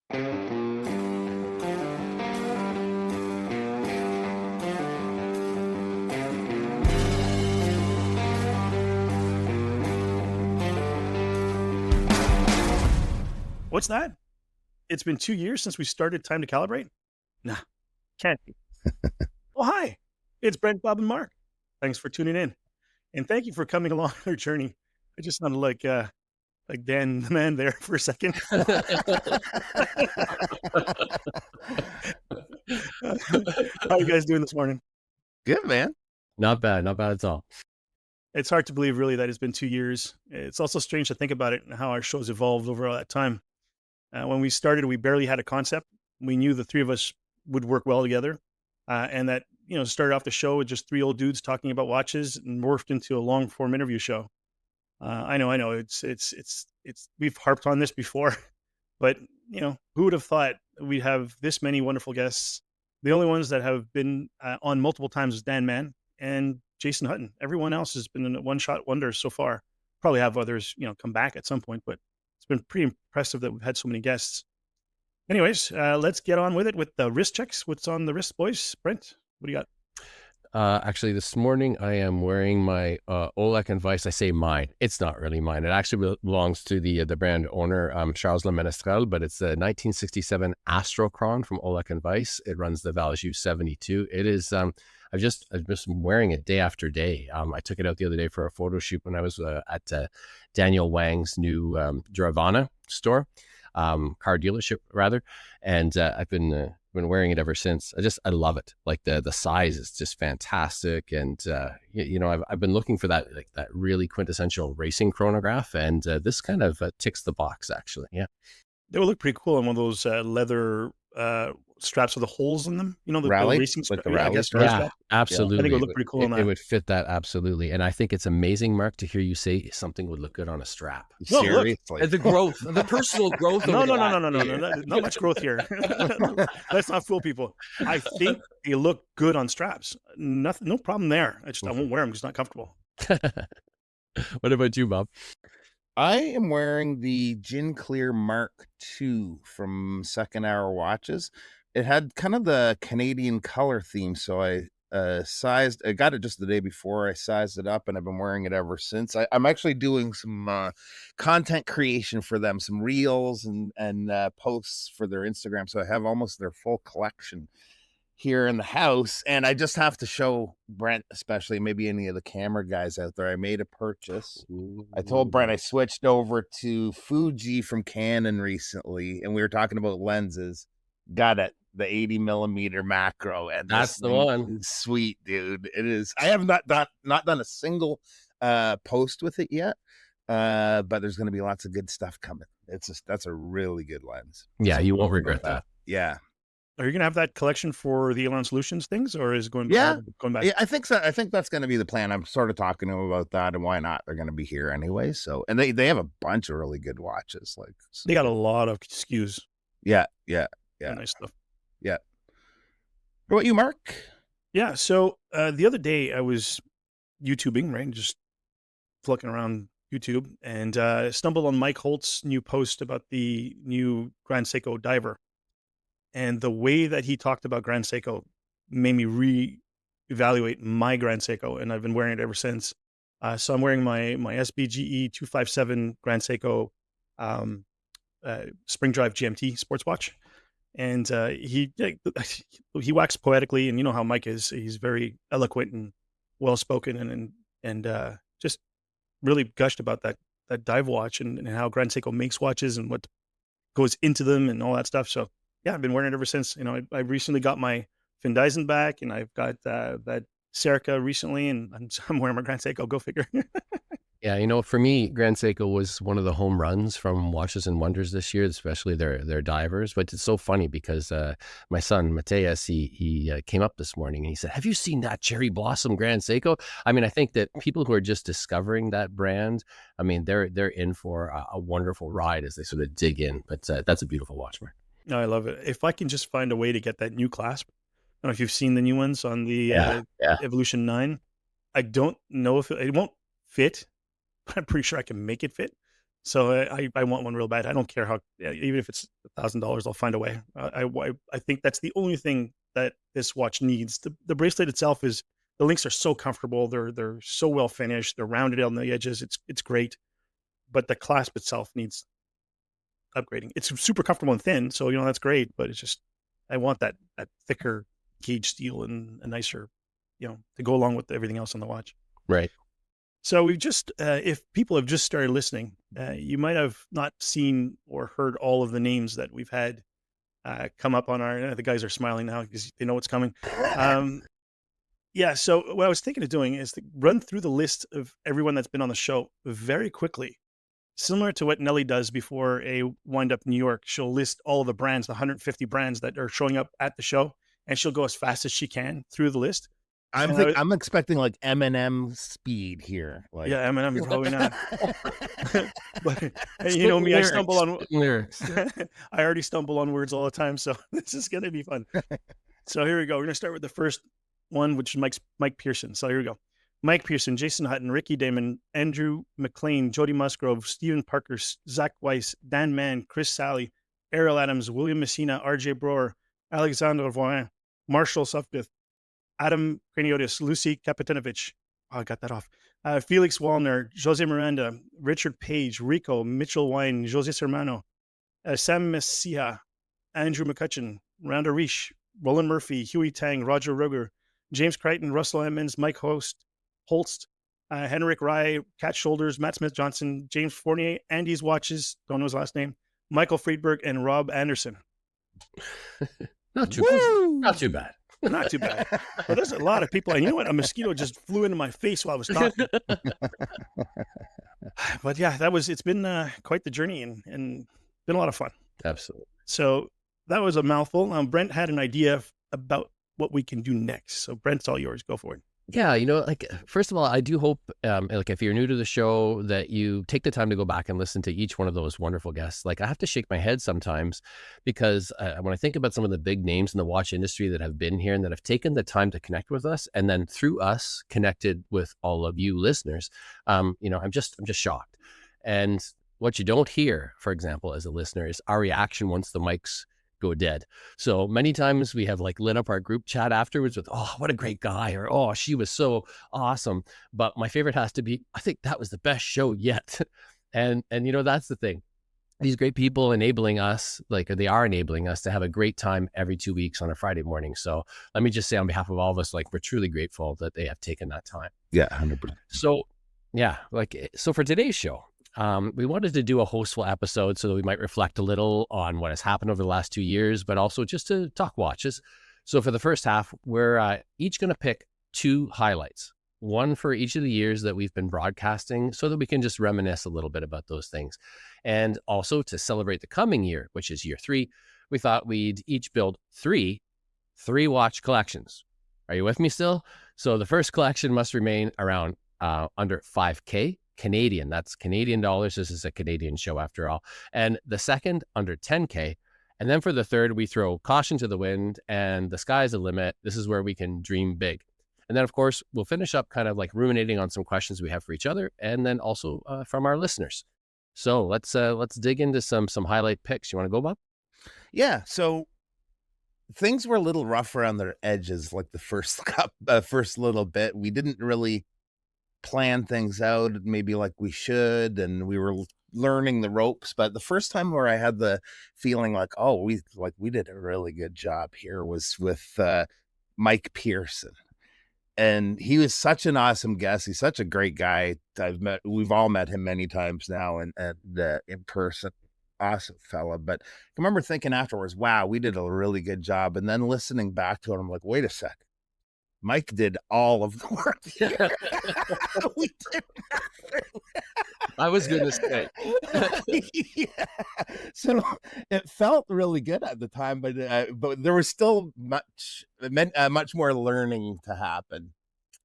What's that? It's been 2 years since we started Time to Calibrate? Nah, can't be. Well, hi. It's Brent, Bob, and Mark. Thanks for tuning in. And thank you for coming along our journey. I just sounded like Dan the man there for a second. How are you guys doing this morning? Good, man. Not bad at all. It's hard to believe, really, that it's been 2 years. It's also strange to think about it and how our show's evolved over all that time. When we started, we barely had a concept. We knew the three of us would work well together, and that started off the show with just three old dudes talking about watches and morphed into a long form interview show. I know. It's we've harped on this before, but who would have thought we'd have this many wonderful guests? The only ones that have been on multiple times is Dan Mann and Jason Hutton. Everyone else has been a one-shot wonder so far. Probably have others, come back at some point, but it's been pretty impressive that we've had so many guests. Anyways, let's get on with it with the wrist checks. What's on the wrist, boys? Brent, what do you got? Actually, this morning I am wearing my Oleg and Weiss. I say mine. It's not really mine. It actually belongs to the brand owner, Charles Le Menestrel, but it's a 1967 Astrochron from Oleg and Weiss. It runs the Valjoux 72. It is. I've just been wearing it day after day. I took it out the other day for a photo shoot when I was at Daniel Wang's new Dravana store, car dealership rather, and I've been wearing it ever since. I love it. Like the size is just fantastic, and I've been looking for that really quintessential racing chronograph, and this kind of ticks the box actually. Yeah, they would look pretty cool on one of those leather straps with the holes in them. The Rally? racing Like the yeah, I rally guess strap? yeah, strap. absolutely. I think it would look pretty cool on It that. would fit that absolutely, and I think it's amazing, Mark, to hear you say something would look good on a strap. No, look. Seriously. The growth, the personal growth. No, over the no, last not much growth here. Let's not fool people. I think they look good on straps. Nothing, no problem there. I won't wear them because it's not comfortable. What about you, Bob? I am wearing the Gin Clear Mark II from Second Hour Watches. It had kind of the Canadian color theme, so I got it just the day before. I sized it up, and I've been wearing it ever since. I'm actually doing some content creation for them, some reels and posts for their Instagram, so I have almost their full collection here in the house, and I just have to show Brent, especially maybe any of the camera guys out there, I made a purchase. I told Brent I switched over to Fuji from Canon recently, and we were talking about lenses. Got it, the 80 millimeter macro, and That's the thing one. is sweet, dude. It is. I have not done a single post with it yet, but there's going to be lots of good stuff coming. That's a really good lens. Yeah, So you won't about regret that. Yeah. Are you going to have that collection for the Elon Solutions things, or is it going Yeah. back? Yeah, I think so. I think that's going to be the plan. I'm sort of talking to them about that, and why not? They're going to be here anyway. So, and they have a bunch of really good watches. Like They got a lot of SKUs. yeah. Nice stuff. What about you, Mark? Yeah. So the other day I was YouTubing, right? Just flicking around YouTube, and stumbled on Mike Holt's new post about the new Grand Seiko diver. And the way that he talked about Grand Seiko made me re-evaluate my Grand Seiko, and I've been wearing it ever since. So I'm wearing my SBGE 257 Grand Seiko Spring Drive GMT sports watch. And he waxed poetically, and you know how Mike is. He's very eloquent and well-spoken, and just really gushed about that dive watch and how Grand Seiko makes watches and what goes into them and all that stuff. So yeah, I've been wearing it ever since. I recently got my Finn Dyson back, and I've got that Serica recently, and I'm wearing my Grand Seiko. Go figure. Yeah, for me, Grand Seiko was one of the home runs from Watches and Wonders this year, especially their divers. But it's so funny because my son, Mateus, he came up this morning and he said, "Have you seen that Cherry Blossom Grand Seiko?" I mean, I think that people who are just discovering that brand, I mean, they're in for a wonderful ride as they sort of dig in. But that's a beautiful watch, Mark. No, I love it. If I can just find a way to get that new clasp. I don't know if you've seen the new ones on the Evolution 9. I don't know if it won't fit, but I'm pretty sure I can make it fit. So I want one real bad. I don't care how, even if it's $1,000, I'll find a way. I think that's the only thing that this watch needs. The bracelet itself is, the links are so comfortable. They're so well finished. They're rounded on the edges. It's great, but the clasp itself needs upgrading. It's super comfortable and thin, so that's great. But it's just, I want that thicker gauge steel and a nicer, to go along with everything else on the watch. Right. So we've just, if people have just started listening, you might have not seen or heard all of the names that we've had come up on our. The guys are smiling now because they know what's coming. Yeah. So what I was thinking of doing is to run through the list of everyone that's been on the show very quickly, similar to what Nelly does before a Wind Up New York. She'll list all of the brands, the 150 brands that are showing up at the show, and she'll go as fast as she can through the list. I'm expecting like Eminem speed here. Like, yeah, Eminem, probably not. But you know me, I stumble on lyrics. I already stumble on words all the time, so this is gonna be fun. So here we go. We're gonna start with the first one, which is Mike Pearson. So here we go. Mike Pearson, Jason Hutton, Ricky Damon, Andrew McLean, Jody Musgrove, Stephen Parker, Zach Weiss, Dan Mann, Chris Sally, Errol Adams, William Messina, RJ Broer, Alexander Voin, Marshall Sufbith, Adam Kraniotis, Lucy Kapitanovich. Oh, I got that off. Felix Wallner, Jose Miranda, Richard Page, Rico, Mitchell Wine, Jose Sermano, Sam Messiha, Andrew McCutcheon, Randa Reish, Roland Murphy, Huey Tang, Roger Ruger, James Crichton, Russell Emmons, Mike Holst, Henrik Rye, Cat Shoulders, Matt Smith Johnson, James Fournier, Andy's Watches, don't know his last name, Michael Friedberg, and Rob Anderson. Not too bad. Not too bad. Well, there's a lot of people. And you know what? A mosquito just flew into my face while I was talking. But yeah, it's been quite the journey and been a lot of fun. Absolutely. So that was a mouthful. Brent had an idea about what we can do next. So Brent, it's all yours. Go for it. Yeah, first of all, I do hope, if you're new to the show, that you take the time to go back and listen to each one of those wonderful guests. Like, I have to shake my head sometimes because when I think about some of the big names in the watch industry that have been here and that have taken the time to connect with us, and then through us connected with all of you listeners, I'm just shocked. And what you don't hear, for example, as a listener, is our reaction once the mics go dead. So many times we have lit up our group chat afterwards with, oh, what a great guy, or, oh, she was so awesome. But my favorite has to be, I think that was the best show yet. and that's the thing. These great people enabling us, they are enabling us to have a great time every 2 weeks on a Friday morning. So let me just say on behalf of all of us, we're truly grateful that they have taken that time. Yeah, 100%. So yeah, so for today's show, we wanted to do a hostful episode so that we might reflect a little on what has happened over the last 2 years, but also just to talk watches. So for the first half, we're each going to pick 2 highlights, one for each of the years that we've been broadcasting so that we can just reminisce a little bit about those things. And also to celebrate the coming year, which is year 3, we thought we'd each build 3 watch collections. Are you with me still? So the first collection must remain around under 5K. Canadian. That's Canadian dollars. This is a Canadian show after all. And the second under 10K. And then for the third, we throw caution to the wind and the sky's the limit. This is where we can dream big. And then of course, we'll finish up kind of ruminating on some questions we have for each other and then also from our listeners. So let's dig into some highlight picks. You want to go, Bob? Yeah. So things were a little rough around their edges, the first little bit. We didn't really plan things out maybe like we should, and we were learning the ropes. But the first time where I had the feeling we did a really good job here was with Mike Pearson. And he was such an awesome guest. He's such a great guy. We've all met him many times now and in person. Awesome fella. But I remember thinking afterwards, wow, we did a really good job. And then listening back to it, I'm like, wait a sec. Mike did all of the work. We did nothing. I was going to say. Yeah. So it felt really good at the time, but there was still much more learning to happen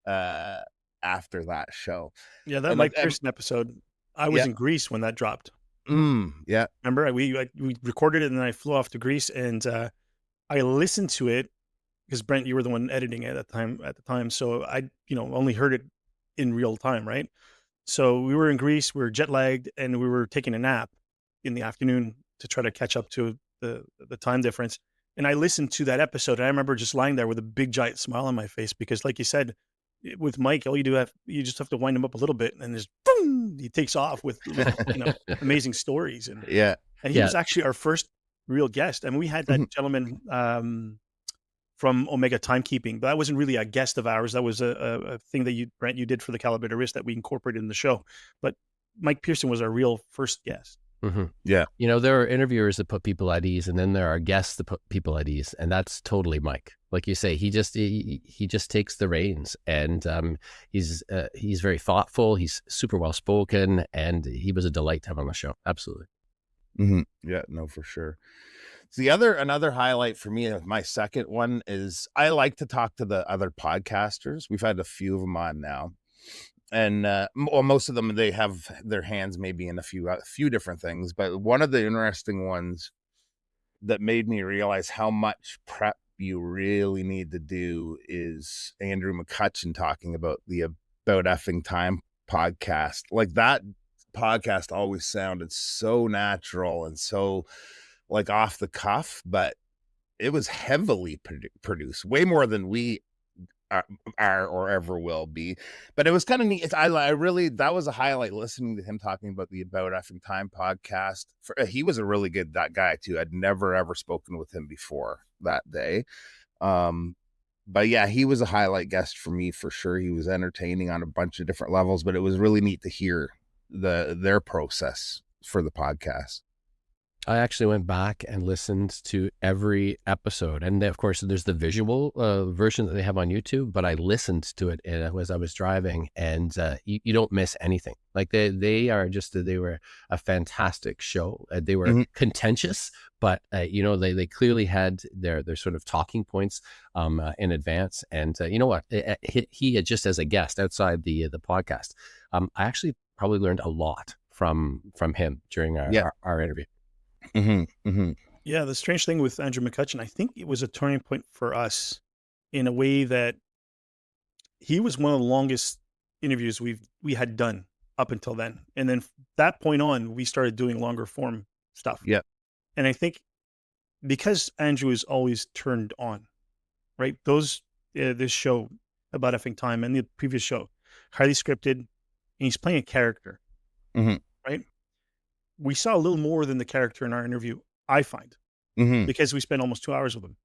after that show. Yeah, that Mike Pearson episode, I was in Greece when that dropped. Yeah. Remember, we recorded it and then I flew off to Greece and I listened to it because Brent, you were the one editing it at the time. So I, only heard it in real time, right? So we were in Greece, we were jet lagged, and we were taking a nap in the afternoon to try to catch up to the time difference. And I listened to that episode, and I remember just lying there with a big giant smile on my face because, like you said, with Mike, all you just have to wind him up a little bit, and just boom, he takes off with amazing stories. And Yeah. he Yeah. was actually our first real guest. I mean, we had that gentleman from Omega Timekeeping, but that wasn't really a guest of ours. That was a thing that Brent, you did for the Calibrate wrist that we incorporated in the show. But Mike Pearson was our real first guest. Yeah. There are interviewers that put people at ease, and then there are guests that put people at ease, and that's totally Mike. Like you say, he just takes the reins, and he's very thoughtful. He's super well spoken, and he was a delight to have on the show. Absolutely. Yeah, no, for sure. So another highlight for me, my second one, is I like to talk to the other podcasters. We've had a few of them on now, and most of them, they have their hands maybe in a few different things. But one of the interesting ones that made me realize how much prep you really need to do is Andrew McCutcheon talking about the About Effing Time podcast. Like, that podcast always sounded so natural and so like off the cuff, but it was heavily produced, way more than we are or ever will be. But it was kind of neat. I really, that was a highlight, listening to him talking about the About Effing Time podcast. He was a really good guy too. I'd never ever spoken with him before that day. But yeah, he was a highlight guest for me for sure. He was entertaining on a bunch of different levels, but it was really neat to hear their process for the podcast. I actually went back and listened to every episode, and of course there's the visual version that they have on YouTube, but I listened to it as I was driving, and you don't miss anything. Like they were a fantastic show. They were contentious, but they clearly had their sort of talking points in advance. And you know what, he had, just as a guest outside the podcast, I actually probably learned a lot from him during our interview. Yeah, the strange thing with Andrew McCutcheon, I think it was a turning point for us in a way that he was one of the longest interviews we had done up until then. And then that point on, we started doing longer form stuff. Yeah. And I think because Andrew is always turned on, right? This show About Effing Time and the previous show, highly scripted, and he's playing a character, right? We saw a little more than the character in our interview, I find, because we spent almost 2 hours with him.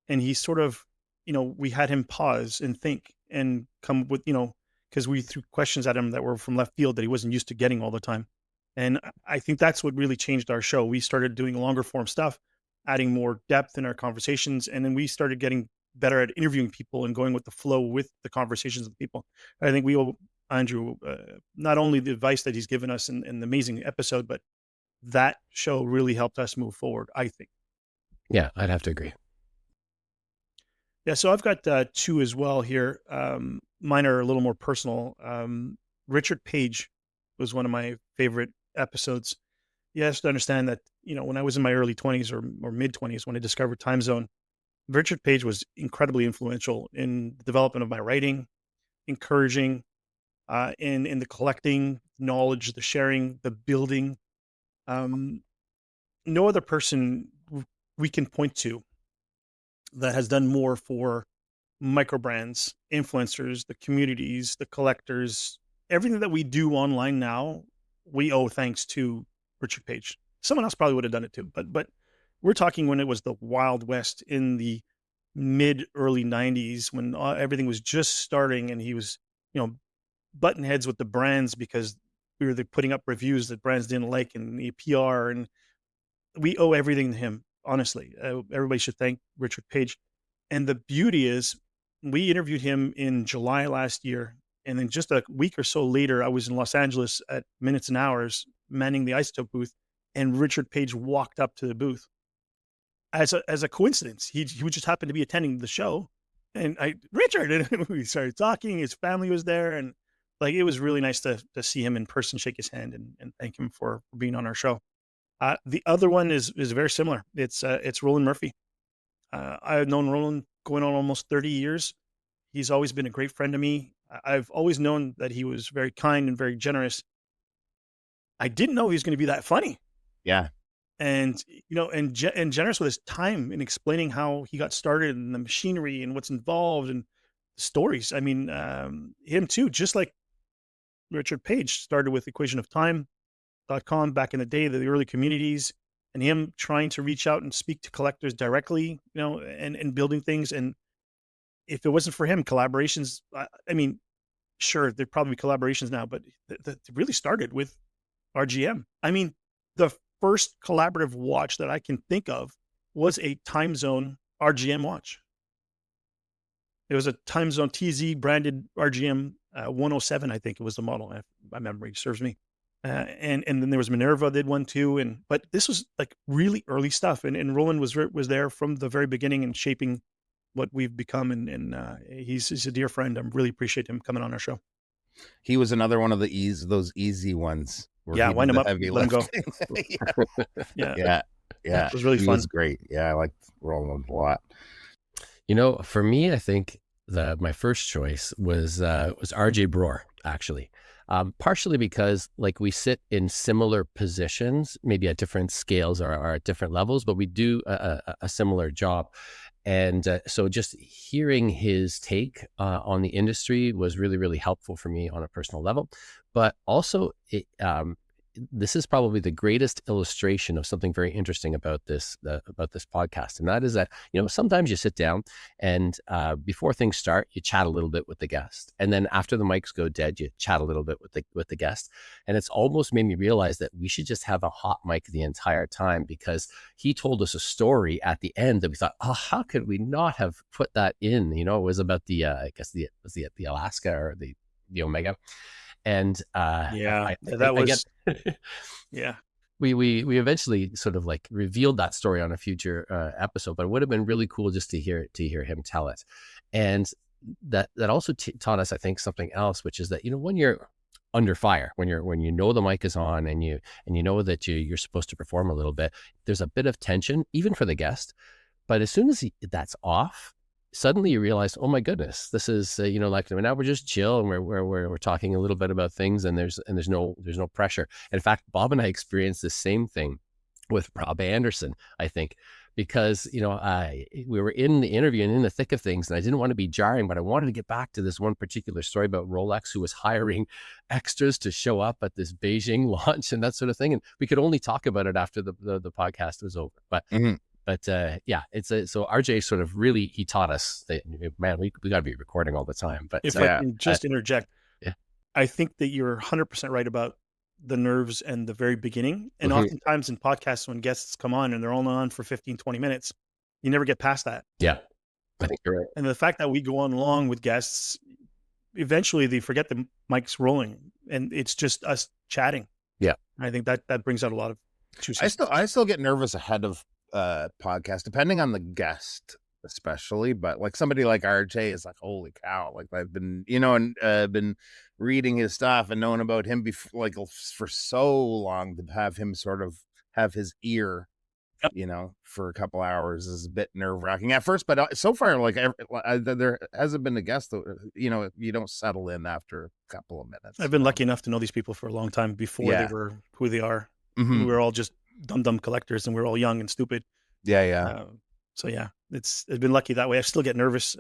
And he sort of, we had him pause and think and come with, because we threw questions at him that were from left field that he wasn't used to getting all the time. And I think that's what really changed our show. We started doing longer form stuff, adding more depth in our conversations. And then we started getting better at interviewing people and going with the flow with the conversations of the people. I think we owe Andrew not only the advice that he's given us in the amazing episode, but that show really helped us move forward, I think. Yeah, I'd have to agree. Yeah, so I've got two as well here. Mine are a little more personal. Richard Page was one of my favorite episodes. You have to understand that, when I was in my early 20s or mid 20s, when I discovered Time Zone, Richard Page was incredibly influential in the development of my writing, encouraging, in the collecting knowledge, the sharing, the building. No other person we can point to that has done more for micro brands, influencers, the communities, the collectors, everything that we do online now, we owe thanks to Richard Page. Someone else probably would have done it too, but we're talking when it was the Wild West in the mid early 90s, when everything was just starting, and he was, button heads with the brands because we were putting up reviews that brands didn't like, and the PR, and we owe everything to him. Honestly, everybody should thank Richard Page. And the beauty is, we interviewed him in July last year, and then just a week or so later, I was in Los Angeles at Minutes and Hours manning the Isotope booth, and Richard Page walked up to the booth as a coincidence. He would just happen to be attending the show, and Richard, and we started talking. His family was there, and it was really nice to see him in person, shake his hand, and thank him for being on our show. The other one is very similar. It's Roland Murphy. I've known Roland going on almost 30 years. He's always been a great friend to me. I've always known that he was very kind and very generous. I didn't know he was going to be that funny. Yeah. And, and generous with his time in explaining how he got started and the machinery and what's involved and stories. I mean, him too, just like Richard Page started with equationoftime.com back in the day, the early communities, and him trying to reach out and speak to collectors directly, and building things. And if it wasn't for him, collaborations, I mean, sure, there'd probably be collaborations now, but it really started with RGM. I mean, the first collaborative watch that I can think of was a Time Zone RGM watch. It was a Time Zone TZ branded RGM 107, I think it was the model, if my memory serves me. And then there was Minerva did one too, but this was like really early stuff, and Roland was there from the very beginning and shaping what we've become, and he's a dear friend. I really appreciate him coming on our show. He was another one of those easy ones. Yeah, wind him up, heavy let him go. Yeah. It was really fun. He was great. Yeah, I liked Roland a lot. For me, I think my first choice was RJ Brewer, actually. Partially because we sit in similar positions, maybe at different scales or at different levels, but we do a similar job. And so just hearing his take on the industry was really, really helpful for me on a personal level. But also, this is probably the greatest illustration of something very interesting about this podcast, and that is that sometimes you sit down and before things start, you chat a little bit with the guest, and then after the mics go dead, you chat a little bit with the guest, and it's almost made me realize that we should just have a hot mic the entire time, because he told us a story at the end that we thought, oh, how could we not have put that in? It was about the the Alaska or the Omega. And yeah. we eventually sort of revealed that story on a future episode, but it would have been really cool just to hear him tell it. And that also taught us, I think, something else, which is that when you're under fire, when you know the mic is on and you know that you're supposed to perform a little bit, there's a bit of tension even for the guest. But as soon as that's off, suddenly you realize, oh my goodness, this is now we're just chill and we're talking a little bit about things, and there's no pressure. In fact, Bob and I experienced the same thing with Rob Anderson, I think, because we were in the interview and in the thick of things, and I didn't want to be jarring, but I wanted to get back to this one particular story about Rolex, who was hiring extras to show up at this Beijing launch and that sort of thing, and we could only talk about it after the podcast was over. But But so RJ sort of really, he taught us that, man, we got to be recording all the time. But if I can just interject, yeah. I think that you're 100% right about the nerves and the very beginning. And oftentimes in podcasts, when guests come on and they're only on for 15, 20 minutes, you never get past that. Yeah, I think you're right. And the fact that we go on long with guests, eventually they forget the mic's rolling and it's just us chatting. Yeah. I think that brings out a lot of juices. I still get nervous ahead of podcast, depending on the guest, especially. But somebody like RJ is holy cow! I've been, been reading his stuff and knowing about him before, for so long, to have him sort of have his ear, for a couple hours is a bit nerve wracking at first. But so far, there hasn't been a guest that, you don't settle in after a couple of minutes. I've been lucky enough to know these people for a long time before they were who they are. We were all just dumb collectors, and we're all young and stupid. So yeah, it's been lucky that way. I still get nervous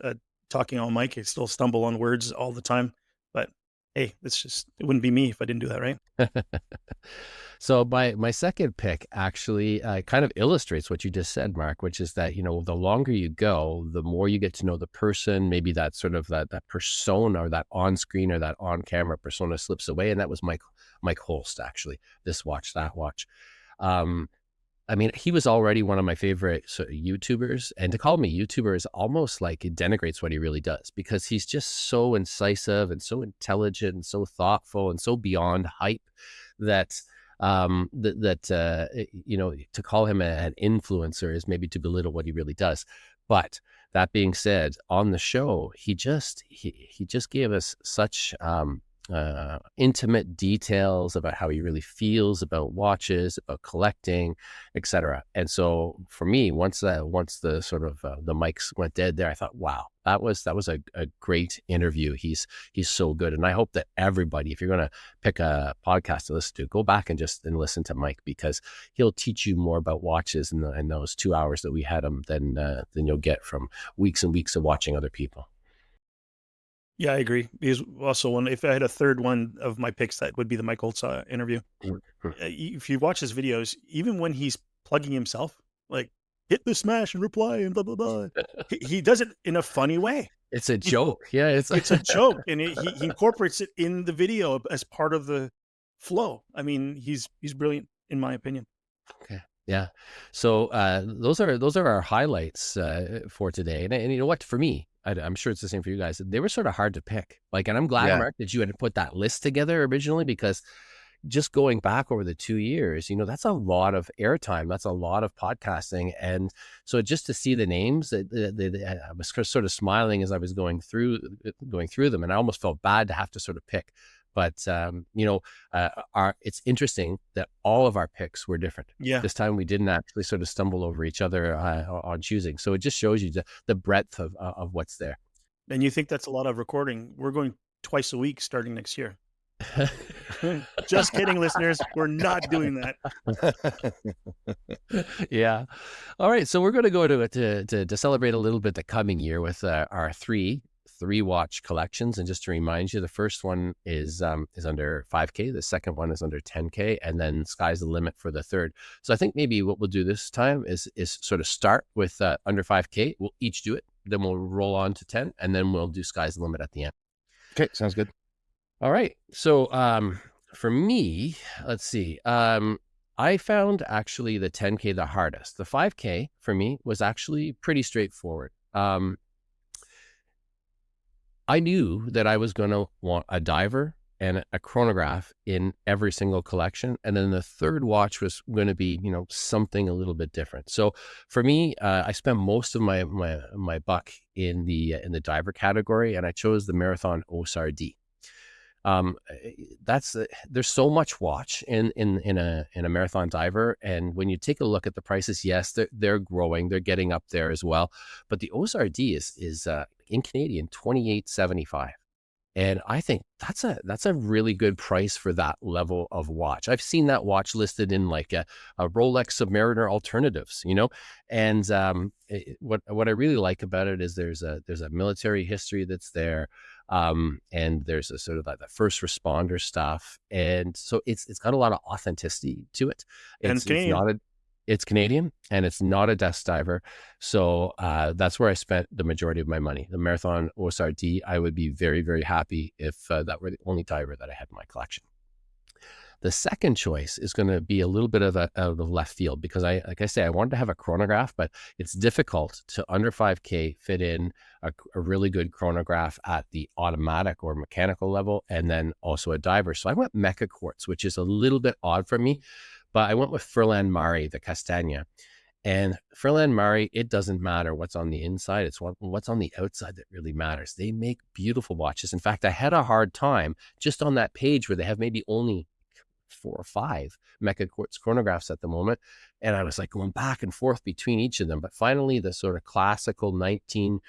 talking on mic. I still stumble on words all the time, but hey, it wouldn't be me if I didn't do that, right? So my second pick actually kind of illustrates what you just said, Mark, which is that, the longer you go, the more you get to know the person. Maybe that sort of that persona, or that on-screen or that on-camera persona slips away. And that was Mike Holst, actually, this watch, that watch. I mean, he was already one of my favorite YouTubers, and to call me YouTuber is almost like it denigrates what he really does, because he's just so incisive and so intelligent and so thoughtful and so beyond hype that to call him an influencer is maybe to belittle what he really does. But that being said, on the show, he just gave us such intimate details about how he really feels about watches, about collecting, etc. And so for me, once the sort of the mics went dead there, I thought, wow, that was a great interview. He's so good, and I hope that everybody, if you're going to pick a podcast to listen to, go back and listen to Mike, because he'll teach you more about watches in those 2 hours that we had him than you'll get from weeks and weeks of watching other people. Yeah, I agree. He's also one. If I had a third one of my picks, that would be the Mike Holtz interview. If you watch his videos, even when he's plugging himself, like hit the smash and reply and blah blah blah, he does it in a funny way. It's a joke. Yeah, it's a joke, and he incorporates it in the video as part of the flow. I mean, he's brilliant in my opinion. Okay. Yeah. So those are our highlights for today. And you know what? For me, I'm sure it's the same for you guys. They were sort of hard to pick. Like, and I'm glad, Mark, that you had put that list together originally, because just going back over the 2 years, that's a lot of airtime. That's a lot of podcasting. And so just to see the names, I was sort of smiling as I was going through them, and I almost felt bad to have to sort of pick. But, it's interesting that all of our picks were different. Yeah. This time we didn't actually sort of stumble over each other on choosing. So it just shows you the breadth of what's there. And you think that's a lot of recording. We're going twice a week starting next year. Just kidding, listeners. We're not doing that. Yeah. All right. So we're going to go to celebrate a little bit the coming year with our three watch collections. And just to remind you, the first one is under 5K, the second one is under 10K, and then sky's the limit for the third. So I think maybe what we'll do this time is sort of start with under 5K. We'll each do it, then we'll roll on to 10, and then we'll do sky's the limit at the end. Okay, sounds good. All right. So for me, let's see. I found actually the 10K the hardest. The 5K for me was actually pretty straightforward. I knew that I was going to want a diver and a chronograph in every single collection. And then the third watch was going to be, something a little bit different. So for me, I spent most of my buck in the diver category, and I chose the Marathon OSRD. There's so much watch in a marathon diver, and when you take a look at the prices, yes, they're growing, they're getting up there as well, but the OSRD is in Canadian $28.75, and I think that's a really good price for that level of watch. I've seen that watch listed in like a Rolex Submariner Alternatives, and what I really like about it is there's a military history that's there. And there's a sort of like the first responder stuff, and so it's got a lot of authenticity to it. It's Canadian. It's Canadian, and it's not a desk diver. So that's where I spent the majority of my money. The Marathon OSRD, I would be very, very happy if that were the only diver that I had in my collection. The second choice is going to be a little bit of out of left field, because I wanted to have a chronograph, but it's difficult to under 5K fit in a really good chronograph at the automatic or mechanical level, and then also a diver. So I went Mecha Quartz, which is a little bit odd for me, but I went with Furlan Mari, the Castagna. And Furlan Mari, it doesn't matter what's on the inside. It's what's on the outside that really matters. They make beautiful watches. In fact, I had a hard time just on that page where they have maybe only 4 or 5 Mecha Quartz chronographs at the moment, and I was like going back and forth between each of them. But finally, the sort of classical 1930s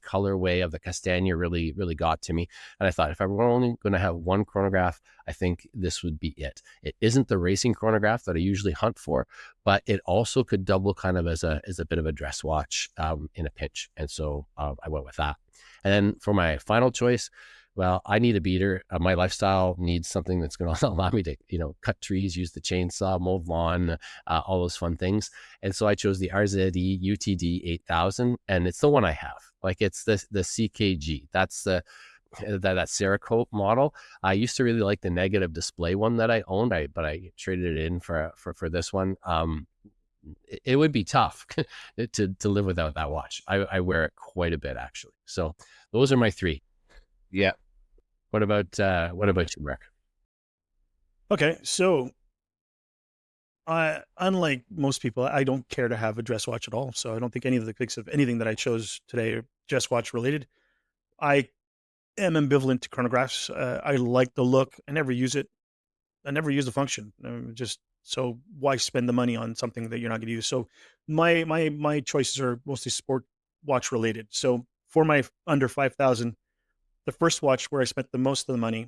colorway of the Castagna really got to me, and I thought, if I were only going to have one chronograph, I think this would be it. It isn't the racing chronograph that I usually hunt for, but it also could double kind of as a bit of a dress watch in a pinch, and so I went with that. And then for my final choice, well, I need a beater. My lifestyle needs something that's going to allow me to, cut trees, use the chainsaw, mow lawn, all those fun things. And so I chose the RZE UTD 8000, and it's the one I have. Like, it's the CKG. That's that Cerakote model. I used to really like the negative display one that I owned, but I traded it in for this one. It would be tough to live without that watch. I wear it quite a bit, actually. So those are my 3. Yeah. What about you, Mark? Okay, so unlike most people, I don't care to have a dress watch at all. So I don't think any of the picks of anything that I chose today are dress watch related. I am ambivalent to chronographs. I like the look. I never use it. I never use the function. Just so why spend the money on something that you're not going to use? So my choices are mostly sport watch related. So for my under 5,000, the first watch where I spent the most of the money,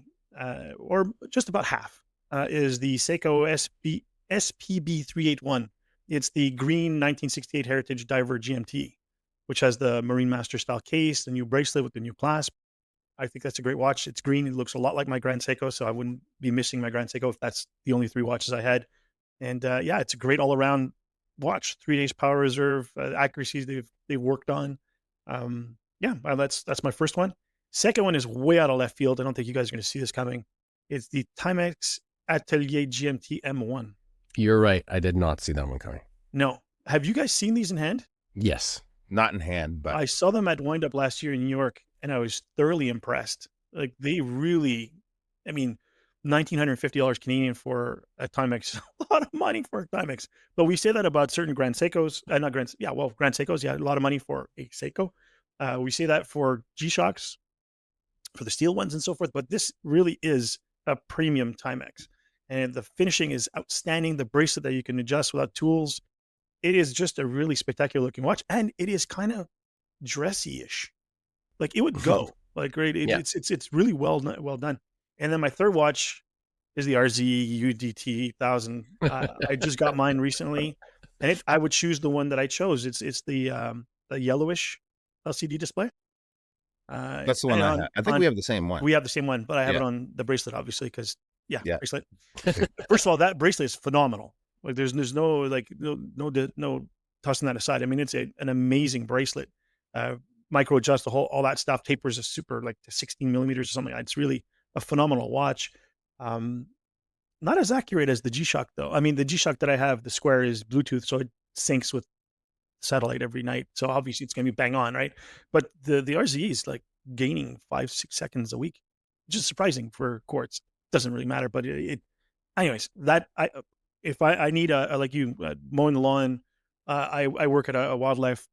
or just about half, is the Seiko SPB 381. It's the green 1968 Heritage Diver GMT, which has the Marine Master style case, the new bracelet with the new clasp. I think that's a great watch. It's green. It looks a lot like my Grand Seiko, so I wouldn't be missing my Grand Seiko if that's the only 3 watches I had. And, yeah, it's a great all-around watch. 3 days power reserve, accuracies they've worked on. Yeah, that's my first one. Second one is way out of left field. I don't think you guys are gonna see this coming. It's the Timex Atelier GMT M1. You're right. I did not see that one coming. No. Have you guys seen these in hand? Yes. Not in hand, but I saw them at Wind Up last year in New York, and I was thoroughly impressed. Like, they really, I mean, $1,950 Canadian for a Timex, a lot of money for a Timex. But we say that about certain Grand Seikos, not Grand, yeah, well, Grand Seikos, yeah, a lot of money for a Seiko. We say that for G-Shocks, for the steel ones and so forth, but this really is a premium Timex. And the finishing is outstanding. The bracelet that you can adjust without tools. It is just a really spectacular looking watch. And it is kind of dressy-ish. Like, it would go. Like, great. Yeah. It's really well done. And then my third watch is the RZ UDT 1000. I just got mine recently, and I would choose the one that I chose. It's the yellowish LCD display. that's the one I have. I think we have the same one. We have the same one, but I have it Yeah. on the bracelet, obviously, because Yeah. bracelet. First of all, that bracelet is phenomenal. Like, there's no like no tossing that aside. I mean, it's an amazing bracelet. Micro adjust all that stuff. Tapers a super like to 16 millimeters or something. It's really a phenomenal watch. Not as accurate as the G-Shock though. I mean, the G-Shock that I have, the Square, is Bluetooth, so it syncs with satellite every night. So obviously it's gonna be bang on, right? But the RZE is like gaining 5-6 seconds a week, which is surprising for quartz. Doesn't really matter, but anyways, that if I need a like you mowing the lawn, I work at a wildlife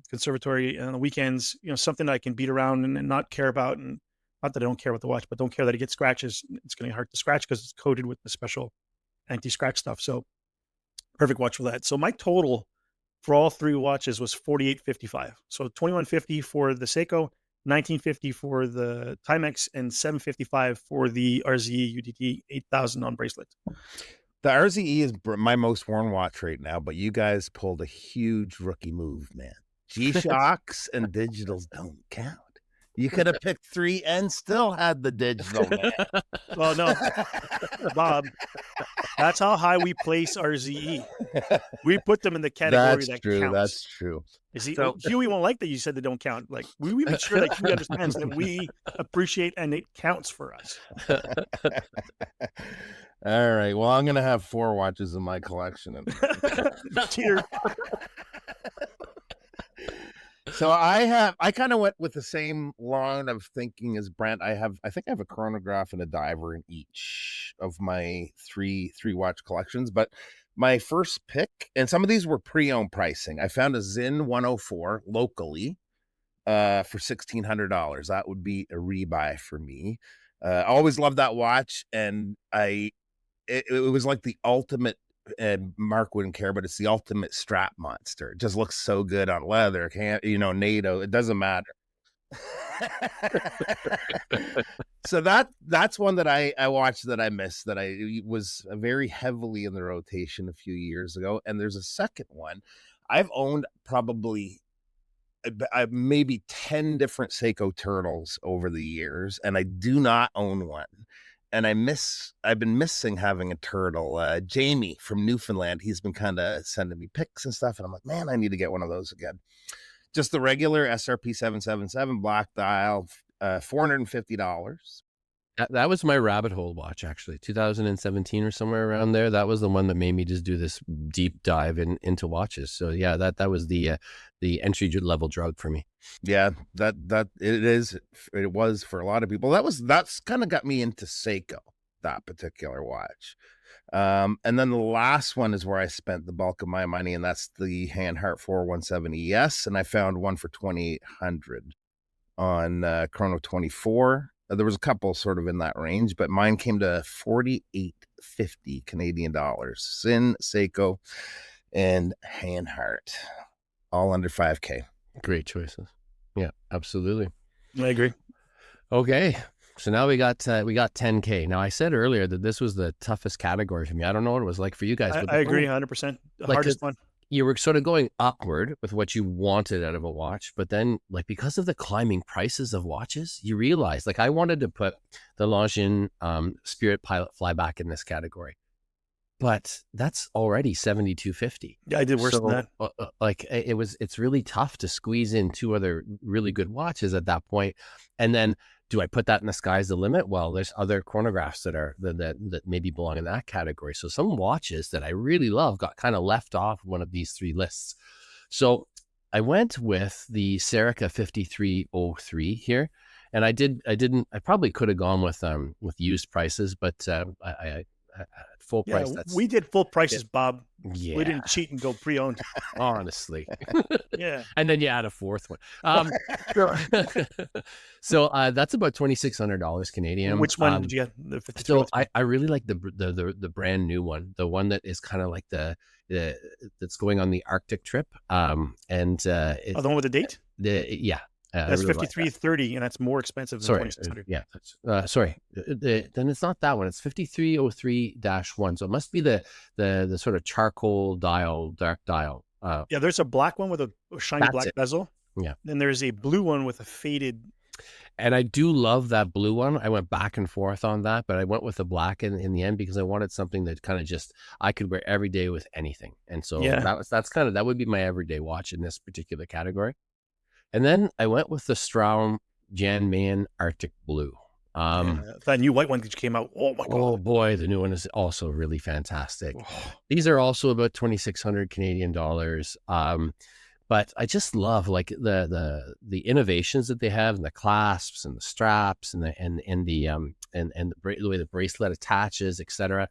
conservatory on the weekends. You know, something that I can beat around and not care about, and not that I don't care about the watch, but don't care that it gets scratches. It's going to be hard to scratch because it's coated with the special anti-scratch stuff. So perfect watch for that. So my total for all 3 watches was $4,855. So $2,150 for the Seiko, $1,950 for the Timex, and $755 for the RZE UDT 8000 on bracelet. The RZE is my most worn watch right now, but you guys pulled a huge rookie move, man. G-Shocks and digitals don't count. You could have picked 3 and still had the digital, man. Well, no, Bob, that's how high we place RZE. We put them in the category That's that true. counts. That's true. You see, So- Huey won't like that you said they don't count. Like, we make sure that Huey understands that we appreciate and it counts for us. All right. Well, I'm gonna have 4 watches in my collection. Cheater. So I kind of went with the same line of thinking as Brent. I think I have a chronograph and a diver in each of my three watch collections. But my first pick, and some of these were pre-owned pricing. I found a Zinn 104 locally for $1,600. That would be a rebuy for me. I always loved that watch, and it was like the ultimate. And Mark wouldn't care, but it's the ultimate strap monster. It just looks so good on leather. NATO. It doesn't matter. So that's one that I watched that I missed, that I was very heavily in the rotation a few years ago. And there's a second one. I've owned probably maybe 10 different Seiko turtles over the years, and I do not own one. And I've been missing having a turtle. Jamie from Newfoundland, he's been kind of sending me pics and stuff. And I'm like, man, I need to get one of those again. Just the regular SRP 777 black dial, $450. That was my rabbit hole watch, actually, 2017 or somewhere around there. That was the one that made me just do this deep dive into watches. So yeah, that was the entry level drug for me. Yeah, it was for a lot of people. That's kind of got me into Seiko, that particular watch. And then the last one is where I spent the bulk of my money, and that's the Hanhart 4170 ES, and I found one for $2,800. on Chrono 24. There was a couple sort of in that range, but mine came to 48.50 Canadian dollars. Sin, Seiko, and Hanhart, all under 5K. Great choices. Yeah, absolutely. I agree. Okay. So now we got 10K. Now I said earlier that this was the toughest category for me. I don't know what it was like for you guys. But I agree 100%. The hardest one. You were sort of going upward with what you wanted out of a watch, but then like because of the climbing prices of watches, you realize like I wanted to put the Longines Spirit Pilot Flyback in this category, but that's already 7,250. Yeah, I did worse than that. It's really tough to squeeze in two other really good watches at that point. And then do I put that in the sky's the limit? Well, there's other chronographs that maybe belong in that category. So some watches that I really love got kind of left off one of these three lists. So I went with the Serica 5303 here. And I probably could have gone with used prices, but I full price. We did full prices, Bob. Yeah. We didn't cheat and go pre-owned. Honestly. Yeah. And then you add a fourth one. So that's about $2,600 Canadian. Which one did you get? The 53? So I really like the brand new one, the one that is kind of like the that's going on the Arctic trip. The one with the date? That's really 5330, and that's more expensive than 2600. Yeah. Then it's not that one. It's 5303-1. So it must be the sort of charcoal dial, dark dial. Yeah, there's a black one with a shiny black bezel. Yeah. Then there's a blue one with a faded. And I do love that blue one. I went back and forth on that, but I went with the black in the end because I wanted something that kind of just I could wear every day with anything. And so that would be my everyday watch in this particular category. And then I went with the Straum Jan Mayen Arctic Blue. That new white one that came out. Oh my God. Oh boy, the new one is also really fantastic. These are also about 2,600 Canadian dollars. But I just love like the innovations that they have, and the clasps and the straps and the way the bracelet attaches, etc.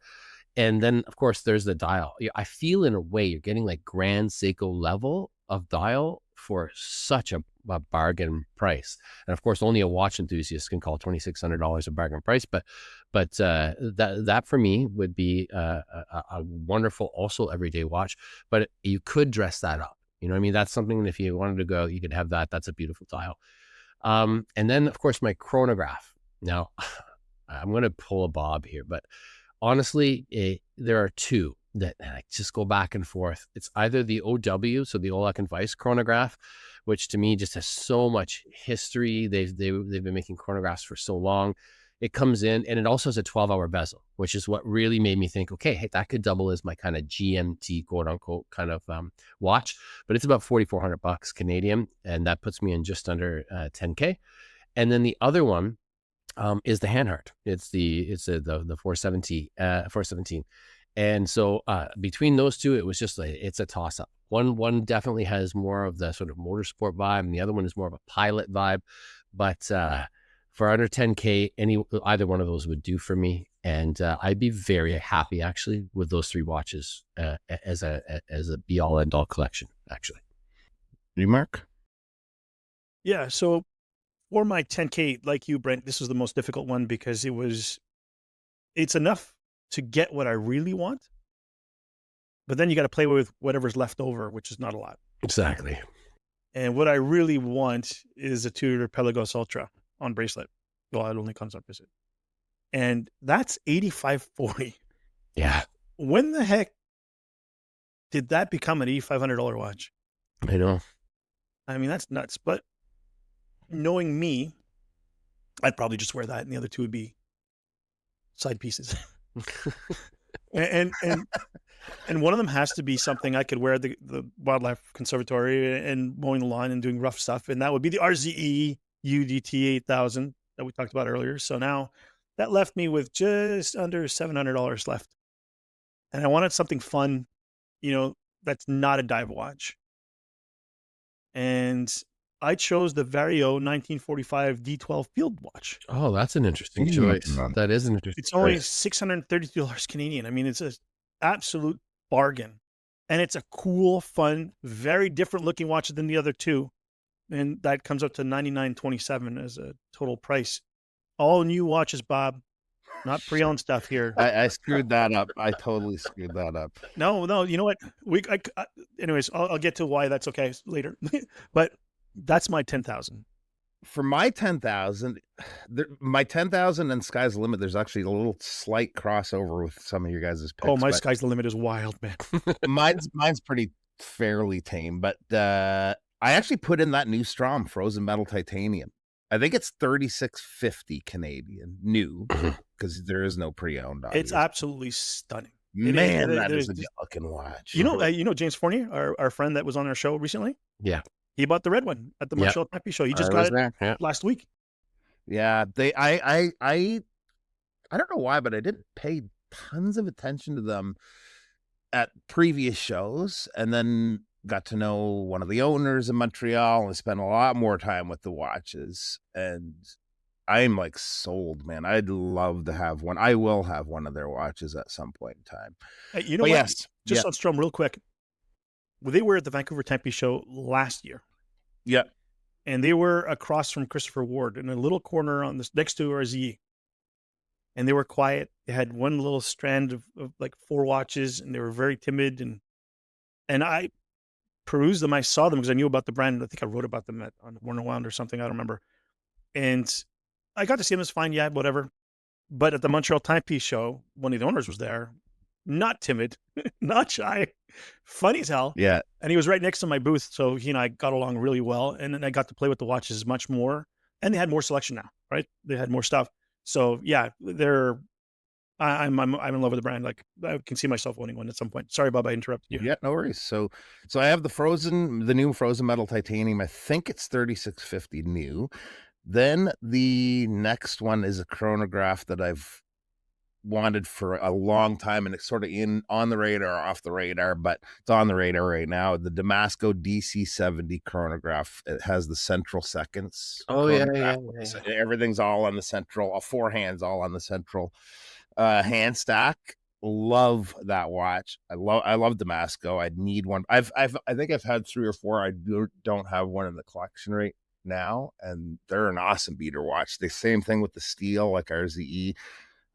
And then of course there's the dial. I feel in a way you're getting like Grand Seiko level of dial for such a bargain price. And of course only a watch enthusiast can call $2,600 a bargain price, but that for me would be a wonderful also everyday watch. But you could dress that up, you know what I mean? That's something that if you wanted to go, you could have that. That's a beautiful dial. And then of course my chronograph. Now I'm going to pull a Bob here, but honestly there are two that I just go back and forth. It's either the OW, so the Olek & Weiss chronograph, which to me just has so much history. They've been making chronographs for so long. It comes in and it also has a 12-hour bezel, which is what really made me think, okay, hey, that could double as my kind of GMT quote unquote kind of watch. But it's about $4,400 Canadian, and that puts me in just under 10K. And then the other one is the Hanhart. It's the 417. And so between those two, it was just it's a toss up. One definitely has more of the sort of motorsport vibe, and the other one is more of a pilot vibe. But for under 10K, either one of those would do for me, and I'd be very happy actually with those three watches as a be all end all collection. Actually, You, Mark? Yeah. So for my 10K, like you, Brent, this was the most difficult one because it's enough to get what I really want, but then you got to play with whatever's left over, which is not a lot. Exactly. And what I really want is a Tudor Pelagos Ultra on bracelet. Well, it only comes on visit, and that's $8,540. Yeah. When the heck did that become an $8,500 watch? I know. I mean, that's nuts. But knowing me, I'd probably just wear that, and the other two would be side pieces. and one of them has to be something I could wear at the Wildlife Conservatory and mowing the lawn and doing rough stuff, and that would be the RZE UDT 8000 that we talked about earlier. So now that left me with just under $700 left, and I wanted something fun, that's not a dive watch. And I chose the Vario 1945 D12 field watch. Oh, that's an interesting choice. That is an interesting It's only $632 Canadian. I mean, it's an absolute bargain. And it's a cool, fun, very different looking watch than the other two. and that comes up to $99.27 as a total price. All new watches, Bob, not pre-owned stuff here. I screwed that up. I totally screwed that up. No, you know what? Anyways, I'll get to why that's okay later. But that's my 10,000. For my 10,000, my 10,000 and Sky's the Limit, there's actually a little slight crossover with some of your guys' picks. Oh, my Sky's the Limit is wild, man. mine's pretty fairly tame, but I actually put in that new Strom Frozen Metal Titanium. I think it's $36.50 Canadian new, because there is no pre-owned. It's absolutely stunning. Man, that is a good looking watch. You know James Fournier, our friend that was on our show recently? Yeah. He bought the red one at the Montreal Tappy show. He just got it last week. Yeah, I don't know why, but I didn't pay tons of attention to them at previous shows, and then got to know one of the owners in Montreal and spent a lot more time with the watches. And I'm like sold, man. I'd love to have one. I will have one of their watches at some point in time. You know what? Yes. Just on Strom real quick. Well, they were at the Vancouver Tempe show last year. Yeah. And they were across from Christopher Ward in a little corner on this next to RZE. And they were quiet. They had one little strand of like 4 watches, and they were very timid. And I perused them. I saw them because I knew about the brand. I think I wrote about them on Warner Wound or something. I don't remember. And I got to see them. It's fine. Yeah, whatever. But at the Montreal Timepiece show, one of the owners was there. Not timid, not shy, funny as hell. Yeah. And he was right next to my booth. So he and I got along really well. And then I got to play with the watches much more. And they had more selection now, right? They had more stuff. So yeah, I'm in love with the brand. Like, I can see myself owning one at some point. Sorry, Bob, I interrupted you. Yeah, no worries. So I have the new Frozen Metal Titanium. I think it's $36.50 new. Then the next one is a chronograph that I've wanted for a long time, and it's sort of on the radar, off the radar, but it's on the radar right now. The Damasco DC70 chronograph. It has the central seconds. Oh yeah. Everything's all on the central, 4 hands all on the central hand stack. Love that watch. I love Damasco. I'd need one. I think I've had 3 or 4. I don't have one in the collection right now, and they're an awesome beater watch. The same thing with the steel, like RZE.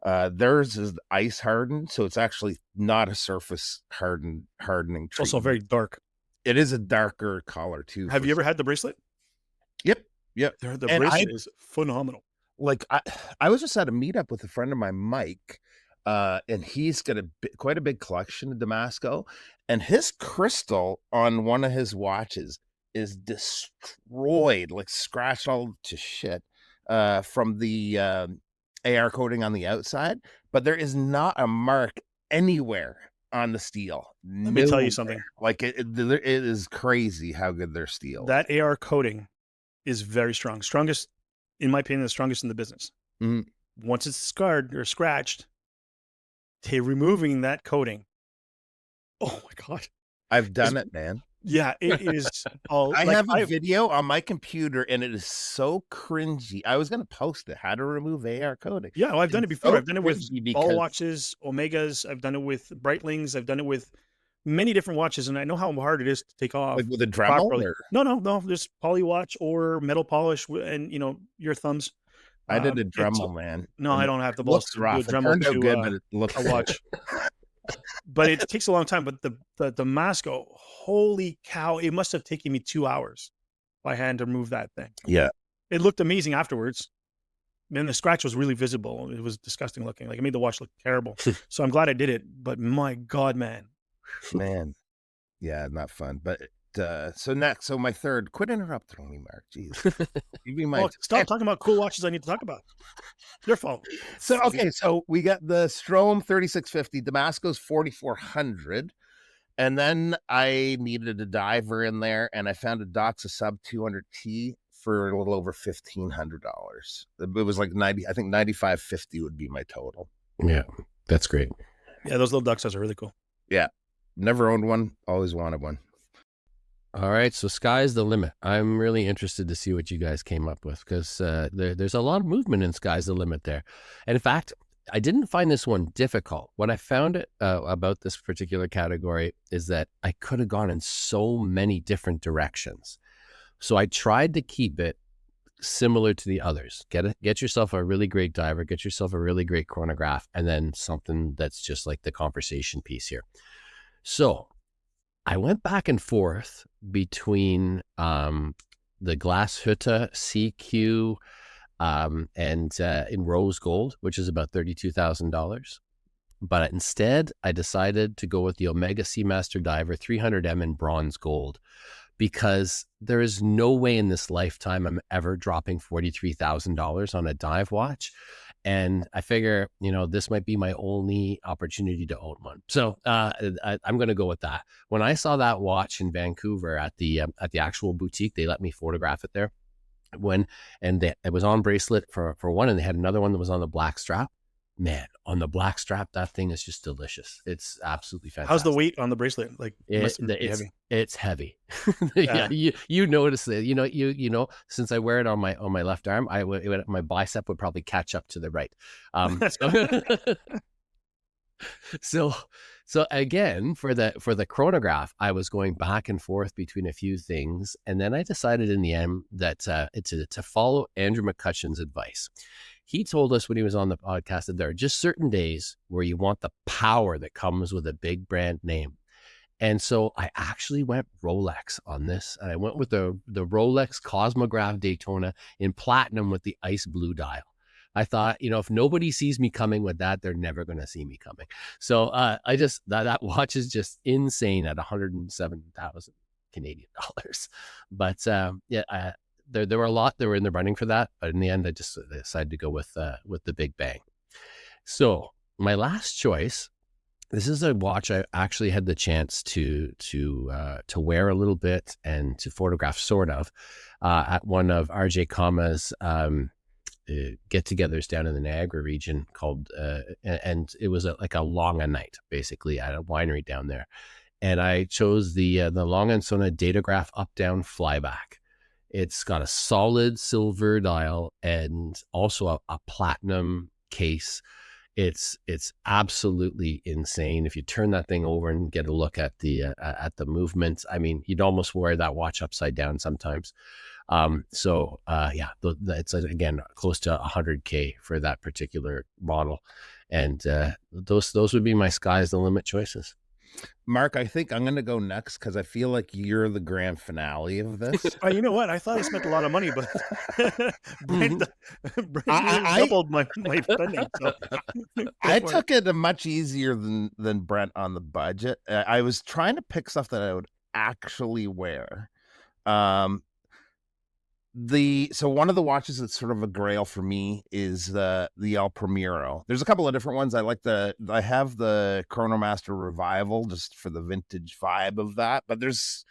Theirs is ice hardened, so it's actually not a surface hardening treatment. It's also very dark. It is a darker color too. Have you ever had the bracelet? Yep. The bracelet is phenomenal. Like, I was just at a meetup with a friend of mine, Mike, and he's got quite a big collection of Damasco, and his crystal on one of his watches is destroyed, like scratched all to shit from the AR coating on the outside, but there is not a mark anywhere on the steel. Let me tell you something. Like, it is crazy how good their steel. That AR coating is very strong. Strongest, in my opinion, the strongest in the business. Mm-hmm. Once it's scarred or scratched, removing that coating. Oh my God. I've done it, man. Yeah, it is. I have a video on my computer, and it is so cringy. I was going to post it, how to remove AR coating. Yeah, well, I've done it before. I've done it with all watches, Omegas. I've done it with Breitlings. I've done it with many different watches, and I know how hard it is to take off. Like with a Dremel? No. Just poly watch or metal polish, and your thumbs. I did a Dremel, man. No, I don't have the balls to do a Dremel it turned out good, but it looks a watch. But it takes a long time. But the Damasco, holy cow! It must have taken me 2 hours by hand to remove that thing. Yeah, it looked amazing afterwards. And the scratch was really visible. It was disgusting looking. Like, it made the watch look terrible. So I'm glad I did it. But my God, man, yeah, not fun. But so my third. Quit interrupting me, Mark. Jeez, you be my stop talking about cool watches. I need to talk about. Your fault. So we got the Strom 3650, Damasco's 4400, and then I needed a diver in there, and I found a Doxa Sub 200T for a little over $1,500. It was like 90. I think 95.50 would be my total. Yeah, that's great. Yeah, those little Doxas are really cool. Yeah, never owned one. Always wanted one. All right, so sky's the limit. I'm really interested to see what you guys came up with, because there's a lot of movement in sky's the limit there. And in fact, I didn't find this one difficult. What I found about this particular category is that I could have gone in so many different directions. So I tried to keep it similar to the others. Get yourself a really great diver, get yourself a really great chronograph, and then something that's just like the conversation piece here. So I went back and forth between the Glashütte CQ and in rose gold, which is about $32,000. But instead, I decided to go with the Omega Seamaster Diver 300M in bronze gold, because there is no way in this lifetime I'm ever dropping $43,000 on a dive watch. And I figure, this might be my only opportunity to own one. So I'm going to go with that. When I saw that watch in Vancouver at the actual boutique, they let me photograph it there. It was on bracelet for one, and they had another one that was on the black strap. Man, on the black strap, that thing is just delicious. It's absolutely fantastic. How's the weight on the bracelet? Like, it's heavy. It's heavy. Yeah, you notice it. Since I wear it on my left arm, my bicep would probably catch up to the right. So again, for the chronograph, I was going back and forth between a few things, and then I decided in the end that to follow Andrew McCutcheon's advice. He told us when he was on the podcast that there are just certain days where you want the power that comes with a big brand name. And so I actually went Rolex on this, and I went with the Rolex Cosmograph Daytona in platinum with the ice blue dial. I thought, if nobody sees me coming with that, they're never going to see me coming. So that watch is just insane at 107,000 Canadian dollars. But there were a lot that were in the running for that, but in the end, I just decided to go with the Big Bang. So my last choice, this is a watch I actually had the chance to wear a little bit and to photograph, sort of, at one of RJ Kama's get-togethers down in the Niagara region called, and it was like a Longa night, basically, at a winery down there. And I chose the Longa & Sona Datograph up-down flyback. It's got a solid silver dial and also a platinum case. It's absolutely insane. If you turn that thing over and get a look at the movement, I mean, you'd almost wear that watch upside down sometimes. It's again close to $100K for that particular model, and those would be my sky's the limit choices. Mark, I think I'm going to go next because I feel like you're the grand finale of this. You know what? I thought I spent a lot of money, but Brent doubled my spending. So. I took it much easier than Brent on the budget. I was trying to pick stuff that I would actually wear. So one of the watches that's sort of a grail for me is the El Primero. There's a couple of different ones. I have the Chronomaster Revival just for the vintage vibe of that, but there's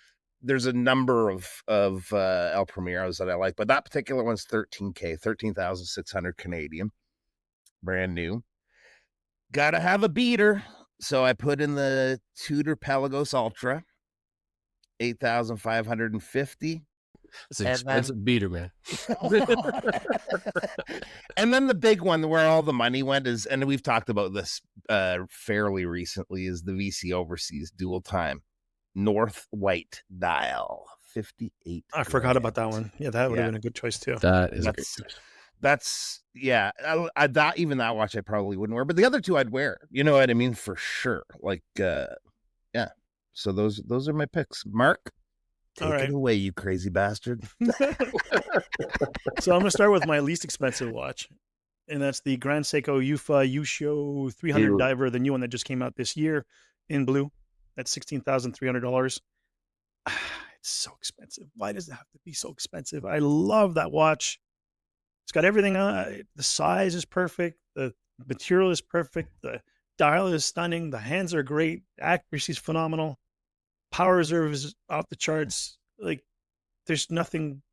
a number of El Primeros that I like, but that particular one's $13K, 13,600 Canadian, brand new. Gotta have a beater, so I put in the Tudor Pelagos Ultra, 8,550. It's an expensive beater, man. And then the big one where all the money went is, and we've talked about this fairly recently, is the VC Overseas Dual Time North White Dial, 58. I forgot about that one. Yeah, that would have been a good choice too. That is a great choice. That's that watch I probably wouldn't wear, but the other two I'd wear. You know what I mean? For sure. Like, yeah. So those are my picks. Mark? Take it away, you crazy bastard. So I'm going to start with my least expensive watch, and that's the Grand Seiko Yufa Ushio 300 Diver, the new one that just came out this year in blue. That's $16,300. It's so expensive. Why does it have to be so expensive? I love that watch. It's got everything on it. The size is perfect. The material is perfect. The dial is stunning. The hands are great. The accuracy is phenomenal. Power reserve is off the charts. Like, there's nothing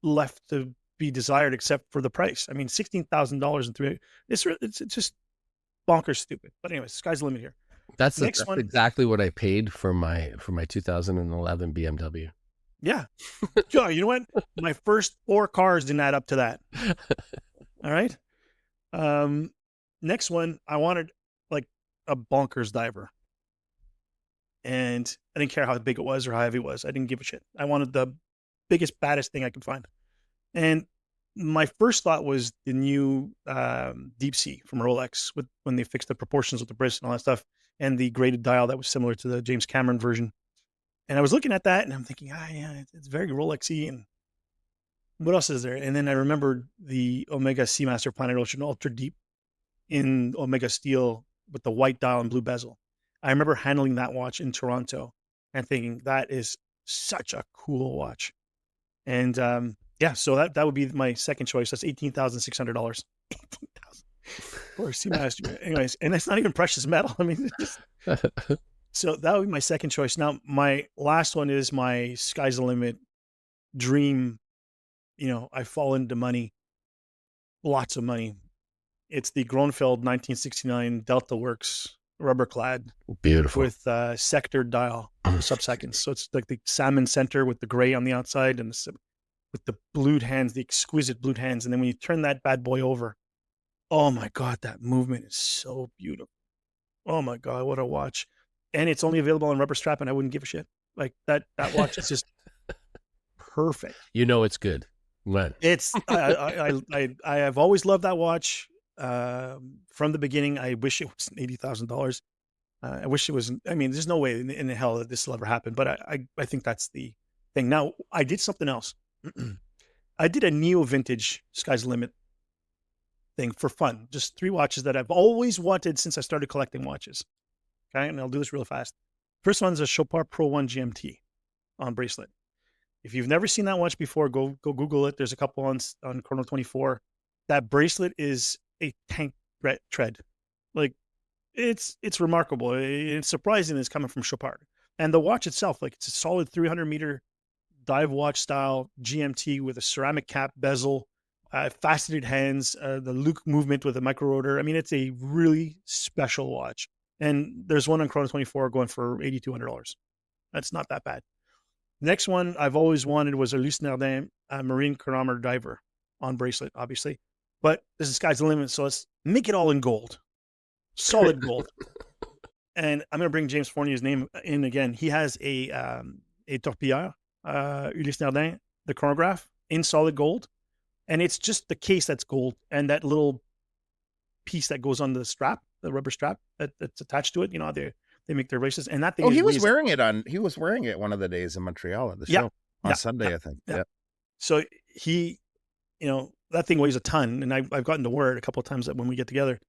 left to be desired except for the price. I mean, $16,000 and three. It's just bonkers stupid. But anyways, sky's the limit here. That's exactly what I paid for my 2011 BMW. Yeah. Joe, you know what? My first 4 cars didn't add up to that. All right. Next one, I wanted like a bonkers diver. And I didn't care how big it was or how heavy it was. I didn't give a shit. I wanted the biggest, baddest thing I could find. And my first thought was the new Deep Sea from Rolex with when they fixed the proportions of the wrist and all that stuff, and the graded dial that was similar to the James Cameron version. And I was looking at that and I'm thinking, yeah, it's very Rolex-y. And what else is there? And then I remembered the Omega Seamaster Planet Ocean Ultra Deep in Omega Steel with the white dial and blue bezel. I remember handling that watch in Toronto and thinking that is such a cool watch. And yeah, so that would be my second choice. That's $18,600. 18,000 for a Seamaster. Anyways, and it's not even precious metal. I mean, so that would be my second choice. Now, my last one is my sky's the limit dream. I fall into money, lots of money. It's the Gronfeld 1969 Delta Works rubber clad Beautiful. with sectored dial for sub-seconds. So it's like the salmon center with the gray on the outside and with the blued hands, the exquisite blued hands. And then when you turn that bad boy over, oh my God, that movement is so beautiful. Oh my God, what a watch. And it's only available on rubber strap, and I wouldn't give a shit. Like that watch is just perfect. It's good. When? It's I have always loved that watch from the beginning. I wish it was $80,000. I wish it was. I mean, there's no way in hell that this will ever happen. But I think that's the thing. Now I did something else. I did a neo vintage Sky's the Limit thing for fun. Just 3 watches that I've always wanted since I started collecting watches. Okay, and I'll do this real fast. First one's a Chopard Pro 1 GMT on bracelet. If you've never seen that watch before, go Google it. There's a couple on Chrono 24. That bracelet is a tank tread. Like it's remarkable. It's surprising it's coming from Chopard. And the watch itself, like it's a solid 300-meter dive watch style GMT with a ceramic cap bezel, faceted hands, the Luke movement with a micro rotor. I mean, it's a really special watch. And there's one on Chrono 24 going for $8,200. That's not that bad. Next one I've always wanted was a Luce Nardin marine chronometer diver on bracelet, obviously. But this is Sky's the Limit, so let's make it all in gold. Solid gold. And I'm going to bring James Fournier's name in again. He has a Torpilleur, Ulysse Nardin, the chronograph, in solid gold. And it's just the case that's gold and that little piece that goes on the strap, the rubber strap that's attached to it. They make their bracelets, and that thing. Oh, he was wearing it one of the days in Montreal at the show on Sunday, I think. Yeah. So he, that thing weighs a ton, and I've gotten to wear it a couple of times when we get together.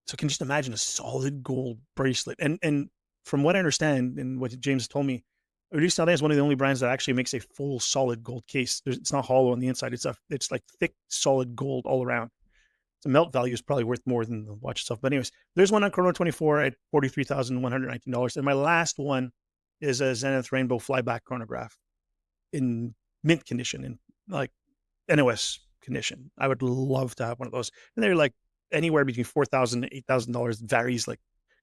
So can you just imagine a solid gold bracelet? And from what I understand and what James told me, Ulysse Nardin is one of the only brands that actually makes a full solid gold case. It's not hollow on the inside. It's like thick, solid gold all around. The melt value is probably worth more than the watch itself. But anyways, there's one on Chrono 24 at $43,119. And my last one is a Zenith Rainbow flyback chronograph in mint condition, in like NOS condition. I would love to have one of those. And they're like anywhere between $4,000 to $8,000, varies like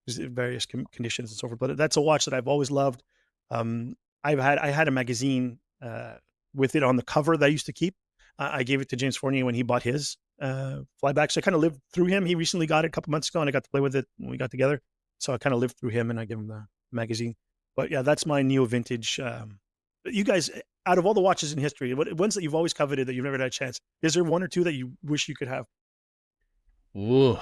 various conditions and so forth. But that's a watch that I've always loved. I had a magazine with it on the cover that I used to keep. I gave it to James Fournier when he bought his flyback. So I kind of lived through him. He recently got it a couple months ago and I got to play with it when we got together. So I kind of lived through him and I gave him the magazine. But yeah, that's my neo vintage. You guys, out of all the watches in history, ones that you've always coveted that you've never had a chance, is there one or two that you wish you could have? Ooh.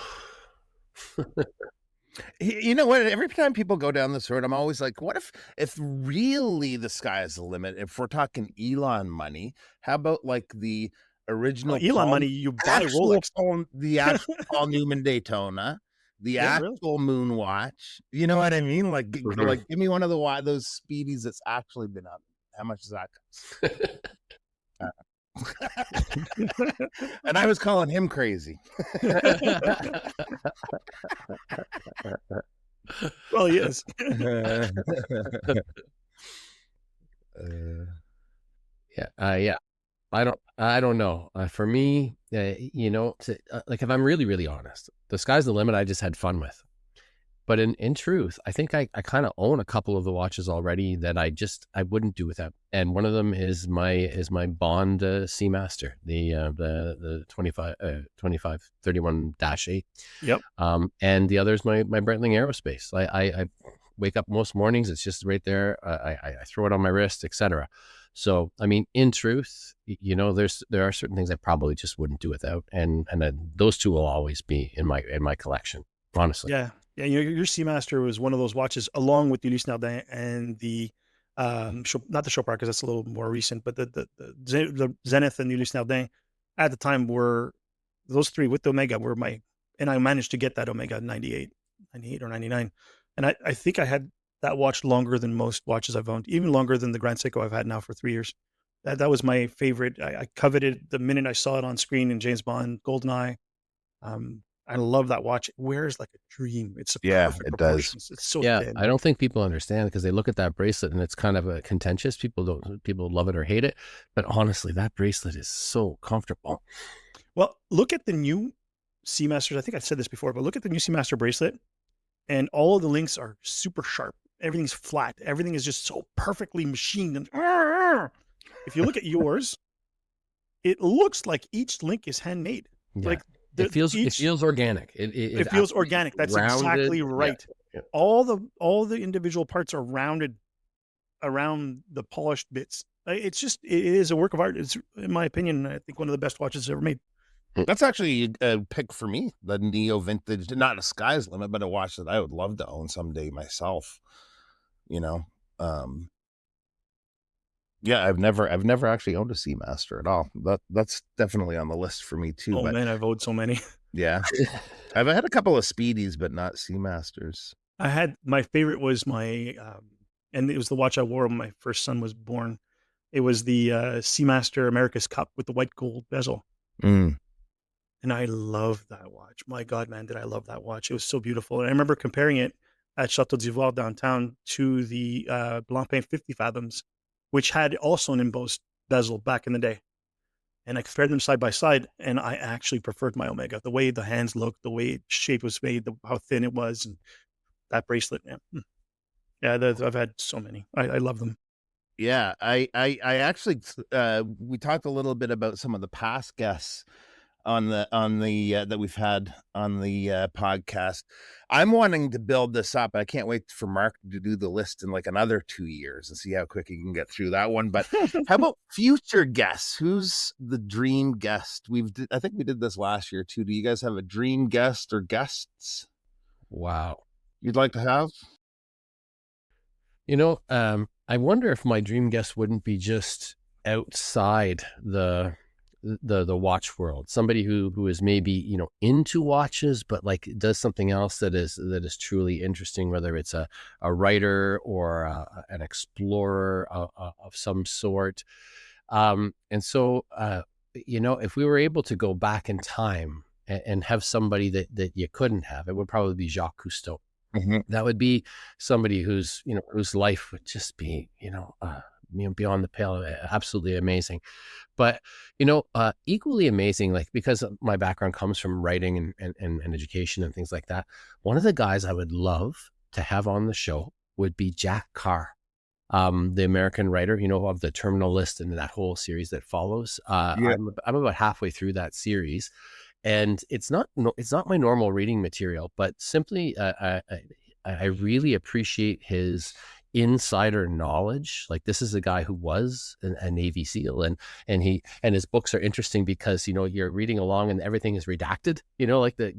You know what? Every time people go down this road, I'm always like, what if really the sky is the limit? If we're talking Elon money, how about like the original Elon money, you buy Rolex. The actual Paul Newman Daytona, the actual moon watch. You know what I mean? Like, like give me one of those speedies that's actually been up. How much does that cost? And I was calling him crazy. Well, he is. Yeah. I don't know. For me, like if I'm really, really honest, the sky's the limit. I just had fun with. But in truth, I think I kind of own a couple of the watches already that I wouldn't do without. And one of them is my Bond Seamaster, the 2531-8. Yep. And the other is my Breitling Aerospace. I wake up most mornings, it's just right there. I throw it on my wrist, etc. So, I mean, in truth, there are certain things I probably just wouldn't do without, and then those two will always be in my collection, honestly. Yeah. Yeah. Your Seamaster was one of those watches, along with the Ulysse Nardin and the, not the Chopard, because that's a little more recent, but the Zenith and the Ulysse Nardin at the time were, those three with the Omega were and I managed to get that Omega 98 or 99. And I think I had that watch longer than most watches I've owned, even longer than the Grand Seiko I've had now for 3 years. That was my favorite. I coveted the minute I saw it on screen in James Bond, GoldenEye. I love that watch. It wears like a dream. It's a Yeah, perfect it does. proportions. It's so Yeah, thin. I don't think people understand because they look at that bracelet and it's kind of a contentious. People love it or hate it, but honestly, that bracelet is so comfortable. Well, look at the new Seamasters. I think I've said this before, but look at the new Seamaster bracelet, and all of the links are super sharp. Everything's flat. Everything is just so perfectly machined. And if you look at yours, it looks like each link is handmade. Yeah. Like It feels organic. It feels organic. That's rounded. exactly right. Yeah. All the individual parts are rounded around the polished bits. It is a work of art. It's, in my opinion, I think one of the best watches ever made. That's actually a pick for me. The Neo Vintage, not a sky's limit, but a watch that I would love to own someday myself. Yeah, I've never actually owned a Seamaster at all. That's definitely on the list for me too. Oh man, I've owed so many. Yeah, I've had a couple of Speedies, but not Seamasters. My favorite was and it was the watch I wore when my first son was born. It was the Seamaster America's Cup with the white gold bezel. And I love that watch. My God, man, did I love that watch. It was so beautiful. And I remember comparing it at Chateau d'Ivoire downtown to the Blancpain 50 Fathoms, which had also an embossed bezel back in the day. And I compared them side by side, and I actually preferred my Omega. The way the hands looked, the way its shape was made, how thin it was, and that bracelet, man. Yeah, I've had so many. I love them. Yeah, I actually we talked a little bit about some of the past guests on the that we've had on the podcast. I'm wanting to build this up. I can't wait for Mark to do the list in like another 2 years and see how quick he can get through that one. But how about future guests? Who's the dream guest? I think we did this last year too. Do you guys have a dream guest or guests? Wow. You'd like to have? I wonder if my dream guest wouldn't be just outside the watch world, somebody who is maybe into watches but like does something else that is truly interesting, whether it's a writer or an explorer of some sort. And so if we were able to go back in time and have somebody that you couldn't have, it would probably be Jacques Cousteau. Mm-hmm. That would be somebody whose life would just be beyond the pale, absolutely amazing. But equally amazing, like, because my background comes from writing and education and things like that, one of the guys I would love to have on the show would be Jack Carr, the American writer, of the Terminal List and that whole series that follows. I'm about halfway through that series, and it's not my normal reading material, but simply I really appreciate his insider knowledge. Like, this is a guy who was a Navy SEAL, and his books are interesting because you're reading along and everything is redacted,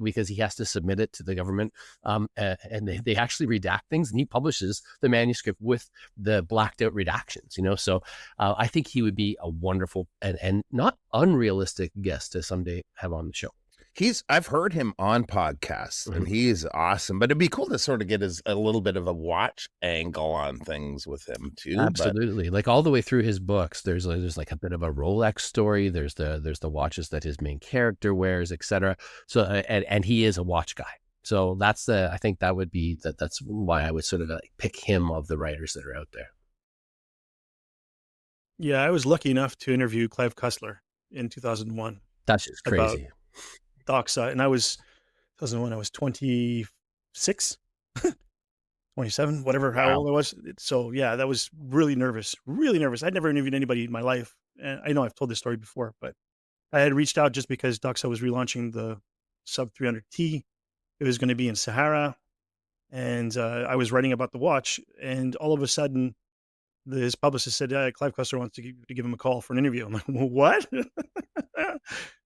because he has to submit it to the government, and they actually redact things, and he publishes the manuscript with the blacked out redactions. So I think he would be a wonderful and not unrealistic guest to someday have on the show. I've heard him on podcasts, and he's awesome, but it'd be cool to sort of get a little bit of a watch angle on things with him too. Absolutely. Like, all the way through his books, there's like a bit of a Rolex story. There's the watches that his main character wears, etc. So, and he is a watch guy. So that's I think that would be that's why I would sort of like pick him of the writers that are out there. Yeah, I was lucky enough to interview Clive Cussler in 2001. That's just crazy. Dockside, and 2001, I was 26, 27, whatever, how old I was. So yeah, that was really nervous. I'd never interviewed anybody in my life. And I know I've told this story before, but I had reached out just because Dockside was relaunching the sub 300T. It was going to be in Sahara, and I was writing about the watch, and all of a sudden his publicist said, Clive Cussler wants to give him a call for an interview. I'm like, well, what?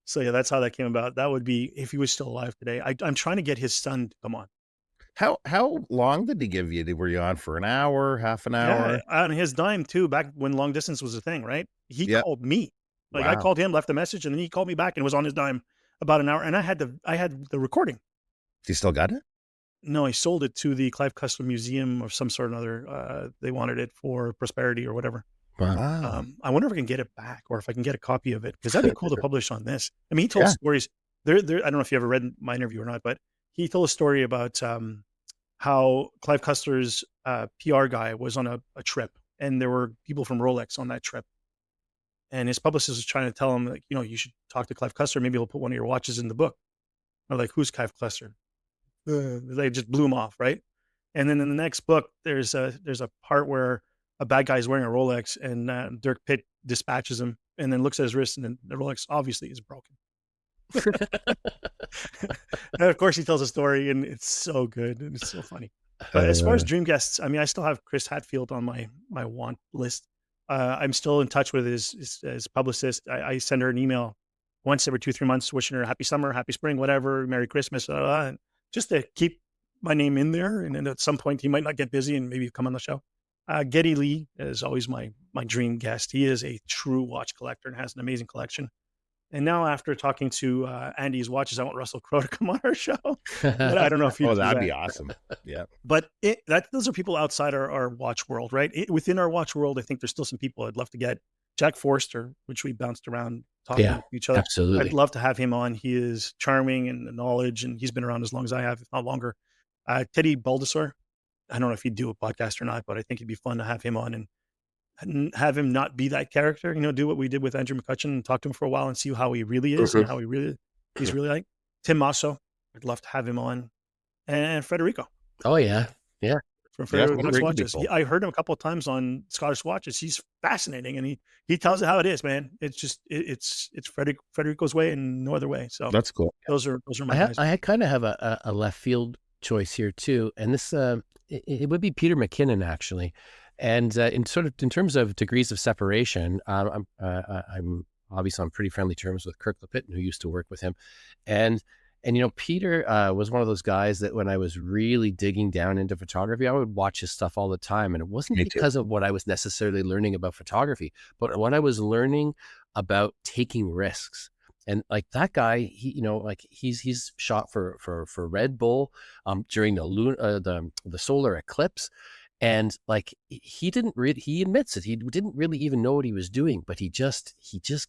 So yeah, that's how that came about. That would be if he was still alive today. I'm trying to get his son to come on. How long did he give you? Were you on for an hour, half an Yeah, hour? on his dime too, back when long distance was a thing, right? He Yep. called me. Like I Wow. called him, left a message, and then he called me back and was on his dime about an hour. And I had the recording. You still got it? No, he sold it to the Clive Cussler Museum or some sort or another. They wanted it for prosperity or whatever. Wow. Wow. I wonder if I can get it back or if I can get a copy of it because that'd be cool to publish on this. I mean, he told Yeah. stories. There. I don't know if you ever read my interview or not, but he told a story about how Clive Cussler's PR guy was on a trip, and there were people from Rolex on that trip, and his publicist was trying to tell him, like, you should talk to Clive Cussler. Maybe he'll put one of your watches in the book. Or like, who's Clive Cussler? They just blew him off, right? And then in the next book, there's a part where a bad guy is wearing a Rolex, and Dirk Pitt dispatches him, and then looks at his wrist, and then the Rolex obviously is broken. And of course, he tells a story, and it's so good, and it's so funny. But as far as dream guests, I mean, I still have Chris Hadfield on my want list. I'm still in touch with his publicist. I send her an email once every 2-3 months, wishing her happy summer, happy spring, whatever, Merry Christmas, and just to keep my name in there. And then at some point, he might not get busy and maybe come on the show. Geddy Lee is always my dream guest. He is a true watch collector and has an amazing collection. And now, after talking to Andy's watches, I want Russell Crowe to come on our show. But I don't know if he'd Oh, do that'd that. be awesome. Yeah. But those are people outside our watch world, right? Within our watch world, I think there's still some people I'd love to get. Jack Forster, which we bounced around talking Yeah, to each other. absolutely. I'd love to have him on. He is charming and knowledge, and he's been around as long as I have, if not longer. Teddy Baldessar, I don't know if he'd do a podcast or not, but I think it'd be fun to have him on and have him not be that character. Do what we did with Andrew McCutcheon and talk to him for a while and see how he really is and how he's really like. Tim Masso, I'd love to have him on, and Federico. Oh yeah, yeah. From Yeah, Federico Federico would be Watches. cool. I heard him a couple of times on Scottish Watches. He's fascinating, and he tells it how it is, man. It's just it's Federico's way and no other way. So That's cool. those are my guys. I kind of have a left field choice here too, and this it would be Peter McKinnon actually. And in terms of degrees of separation, I'm obviously on pretty friendly terms with Kirk Lippitt, who used to work with him, and Peter was one of those guys that when I was really digging down into photography, I would watch his stuff all the time, and it wasn't Me too. because of what I was necessarily learning about photography, but what I was learning about taking risks. And like that guy, he's shot for Red Bull during the solar eclipse. And like he admits it, he didn't really even know what he was doing, but he just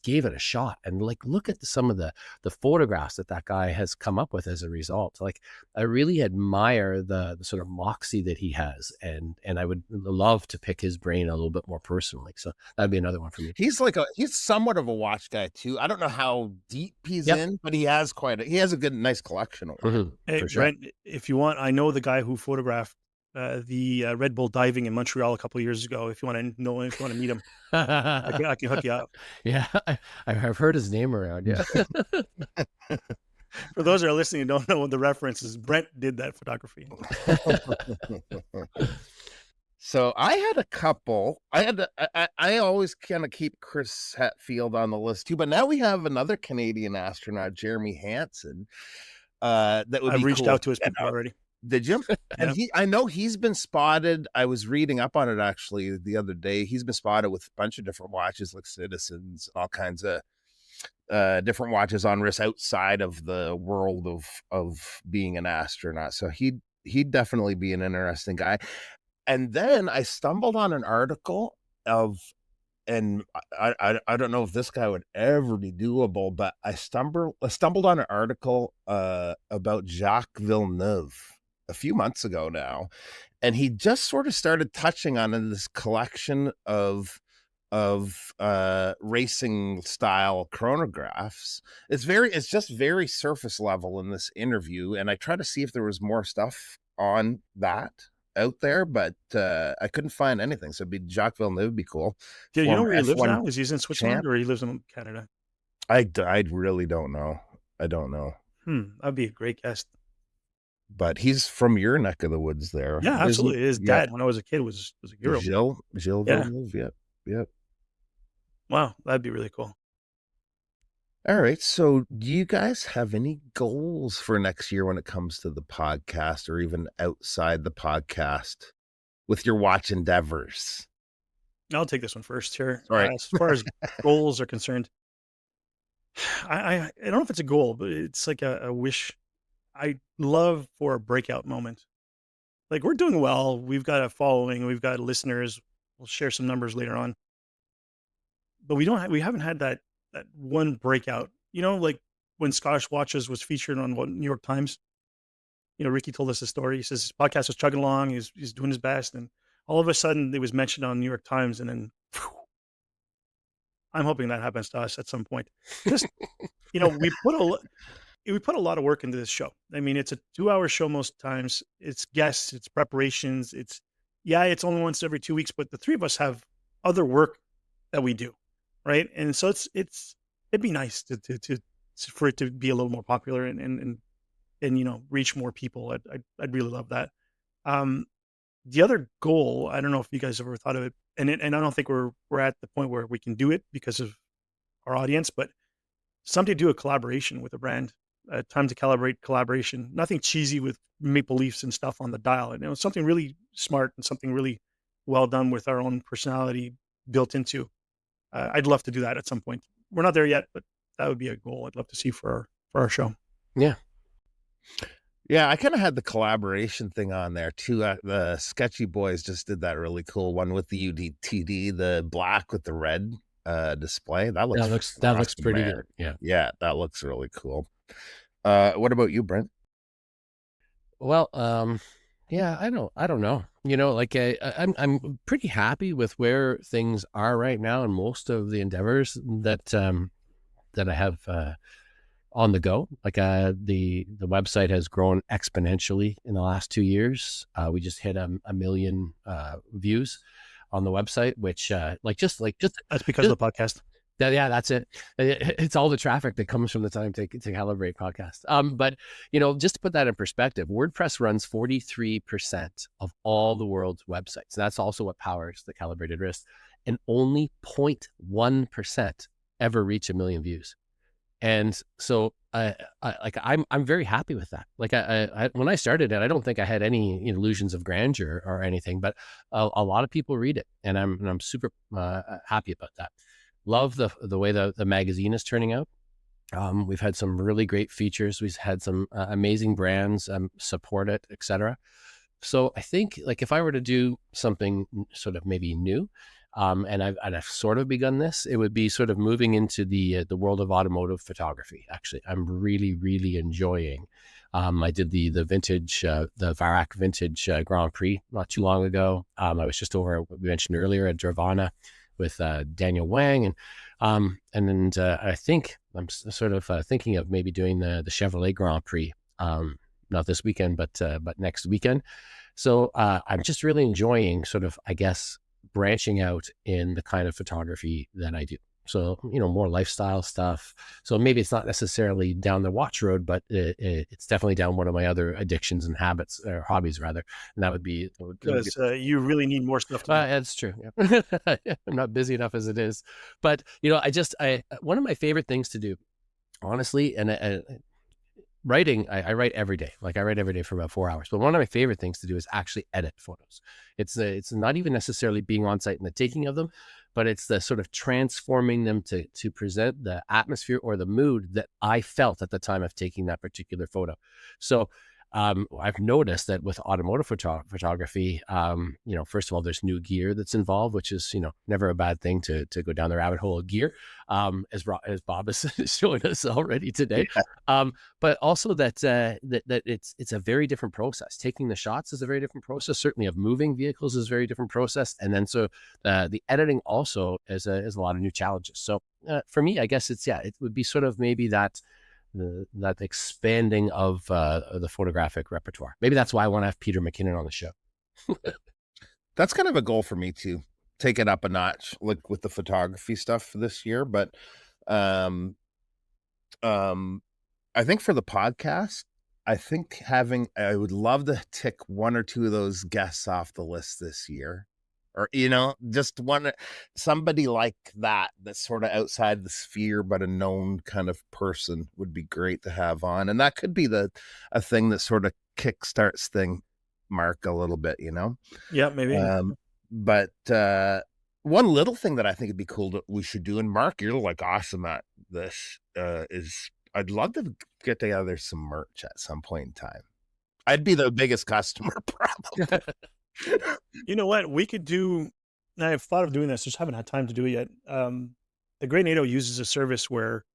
gave it a shot. And like, look at some of the photographs that guy has come up with as a result. Like, I really admire the sort of moxie that he has, and I would love to pick his brain a little bit more personally. So that'd be another one for me. He's somewhat of a watch guy too. I don't know how deep he's Yep. in, but he has a good, nice collection of them. Hey, for sure. Brent, if you want, I know the guy who photographed the Red Bull diving in Montreal a couple of years ago. If you want to meet him, I can hook you up. Yeah, I've heard his name around. Yeah. For those that are listening and don't know what the reference is, Brent did that photography. So I had a couple. I always kind of keep Chris Hadfield on the list too, but now we have another Canadian astronaut, Jeremy Hansen. That would I've be reached cool. out to his people already. Did you? And Yeah. I know he's been spotted. I was reading up on it actually the other day. He's been spotted with a bunch of different watches, like Citizens, all kinds of different watches on wrist outside of the world of being an astronaut. So he'd definitely be an interesting guy. And then I stumbled on an article and I don't know if this guy would ever be doable, but I stumbled on an article about Jacques Villeneuve a few months ago now, and he just sort of started touching on this collection of racing style chronographs. It's just very surface level in this interview, and I tried to see if there was more stuff on that out there, but I couldn't find anything. So it'd be Jacques Villeneuve would be cool. Yeah, you know Former where he lives F1 now? Is he in Switzerland champ. or he lives in Canada? I really don't know. I don't know. That'd be a great guest. but he's from your neck of the woods there. Yeah, Isn't absolutely. His yeah, dad, when I was a kid, was a hero. Gilles Yeah. Villeneuve, yep. Wow, that'd be really cool. All right. So, do you guys have any goals for next year when it comes to the podcast or even outside the podcast with your watch endeavors? I'll take this one first here. All right. As far as goals are concerned, I don't know if it's a goal, but it's like a wish. I love for a breakout moment. Like, we're doing well. We've got a following. We've got listeners. We'll share some numbers later on, but we haven't had that one breakout. Like when Scottish Watches was featured on New York Times. Ricky told us the story. He says his podcast was chugging along. He's doing his best, and all of a sudden it was mentioned on New York Times, and then phew, I'm hoping that happens to us at some point. Just we put a lot of work into this show. I mean, it's a 2-hour show most times. It's guests, it's preparations. It's only once every 2 weeks, but the three of us have other work that we do, right? And so it'd be nice for it to be a little more popular and reach more people. I'd really love that. Um, the other goal, I don't know if you guys ever thought of it, and I don't think we're at the point where we can do it because of our audience, but someday do a collaboration with a brand, time to calibrate collaboration. Nothing cheesy with maple leafs and stuff on the dial. And something really smart and something really well done with our own personality built into. I'd love to do that at some point. We're not there yet, but that would be a goal I'd love to see for our show. Yeah. Yeah, I kind of had the collaboration thing on there too. The Sketchy Boys just did that really cool one with the UDTD, the black with the red display. That looks awesome, pretty good. Yeah, that looks really cool. What about you, Brent? Well, yeah, I don't know. Like I'm pretty happy with where things are right now, and most of the endeavors that I have on the go. Like the website has grown exponentially in the last 2 years. We just hit a million views on the website, which That's because of the podcast. Yeah, that's it. It's all the traffic that comes from the Time to Calibrate podcast. But just to put that in perspective, WordPress runs 43% of all the world's websites. So that's also what powers the Calibrated Wrist, and only 0.1% ever reach a million views. And so I'm very happy with that. Like I when I started it, I don't think I had any illusions of grandeur or anything, but a lot of people read it, and I'm super happy about that. Love the way the magazine is turning out. We've had some really great features. We've had some amazing brands support it, etc. So I think, like, if I were to do something sort of maybe new, and I've sort of begun this, it would be sort of moving into the world of automotive photography. Actually, I'm really enjoying. I did the vintage, the Varac Vintage Grand Prix not too long ago. I was just over, what we mentioned earlier, at Dravana with Daniel Wang, and then I think I'm sort of thinking of maybe doing the Chevrolet Grand Prix, not this weekend, but next weekend. So I'm just really enjoying sort of, I guess, branching out in the kind of photography that I do. So, more lifestyle stuff. So maybe it's not necessarily down the watch road, but it's definitely down one of my other addictions and habits, or hobbies rather. And that would be, Because you really need more stuff to do. that's true. Yeah. I'm not busy enough as it is, but I one of my favorite things to do, honestly, and writing, I write every day. Like, I write every day for about 4 hours. But one of my favorite things to do is actually edit photos. It's not even necessarily being on site and the taking of them, but it's the sort of transforming them to present the atmosphere or the mood that I felt at the time of taking that particular photo. So I've noticed that with automotive photography, first of all, there's new gear that's involved, which is, never a bad thing to go down the rabbit hole of gear, as Bob is showing us already today. Yeah. But also that it's a very different process. Taking the shots is a very different process. Certainly, of moving vehicles is a very different process. And then so the editing also is a lot of new challenges. So for me, I guess it would be sort of maybe that expanding of the photographic repertoire. Maybe that's why I want to have Peter McKinnon on the show. That's kind of a goal for me to take it up a notch, like with the photography stuff this year. But I think for the podcast, I think I would love to tick one or two of those guests off the list this year. Or, just somebody like that's sort of outside the sphere, but a known kind of person would be great to have on. And that could be a thing that sort of kickstarts Mark, a little bit, Yeah, maybe. But one little thing that I think would be cool that we should do, and Mark, you're like awesome at this, is I'd love to get together some merch at some point in time. I'd be the biggest customer, probably. You know what? We could do, and I've thought of doing this, just haven't had time to do it yet. The Great NATO uses a service where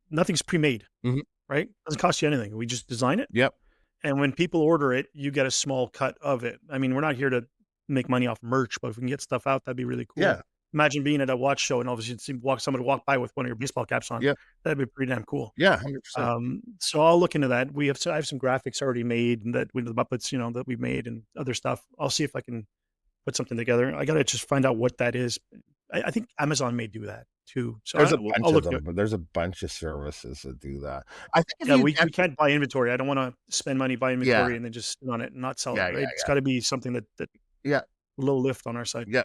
nothing's pre-made, Mhm. right? Doesn't cost you anything. We just design it. Yep. And when people order it, you get a small cut of it. I mean, we're not here to make money off merch, but if we can get stuff out, that'd be really cool. Yeah. Imagine being at a watch show and obviously somebody walk by with one of your baseball caps on. Yeah. That'd be pretty damn cool. Yeah, 100%. So I'll look into that. I have some graphics already made and that with the Muppets, that we've made and other stuff. I'll see if I can put something together. I gotta just find out what that is. I think Amazon may do that too. So There's a bunch I'll of look them, at it. but there's a bunch of services that do that. I think Yeah, we can't buy inventory. I don't want to spend money buying inventory and then just sit on it and not sell it. Right? It's got to be something that yeah, a little lift on our side. Yeah.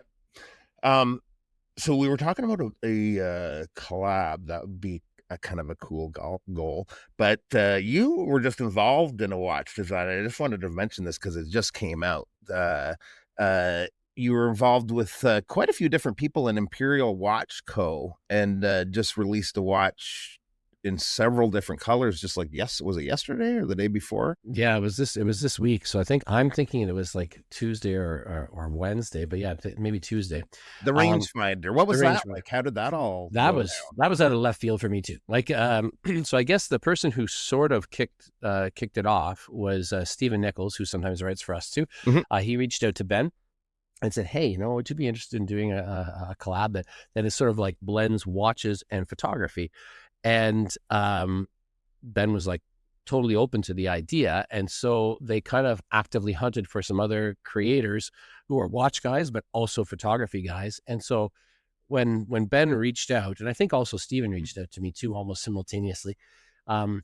So we were talking about a collab that would be a kind of a cool goal, but you were just involved in a watch design. I just wanted to mention this because it just came out. You were involved with quite a few different people in Imperial Watch Co. and just released a watch in several different colors. Just like was it yesterday or the day before? Yeah, it was this week. So I'm thinking it was like Tuesday or Wednesday, but yeah, maybe Tuesday. The rangefinder. What was that like? How did that all? That was out of left field for me too. Like, so I guess the person who sort of kicked it off was Stephen Nichols, who sometimes writes for us too. Mm-hmm. He reached out to Ben and said, "Hey, would you be interested in doing a collab that is sort of like blends watches and photography?" And Ben was like totally open to the idea. And so they kind of actively hunted for some other creators who are watch guys, but also photography guys. And so when Ben reached out, and I think also Stephen reached out to me too, almost simultaneously, I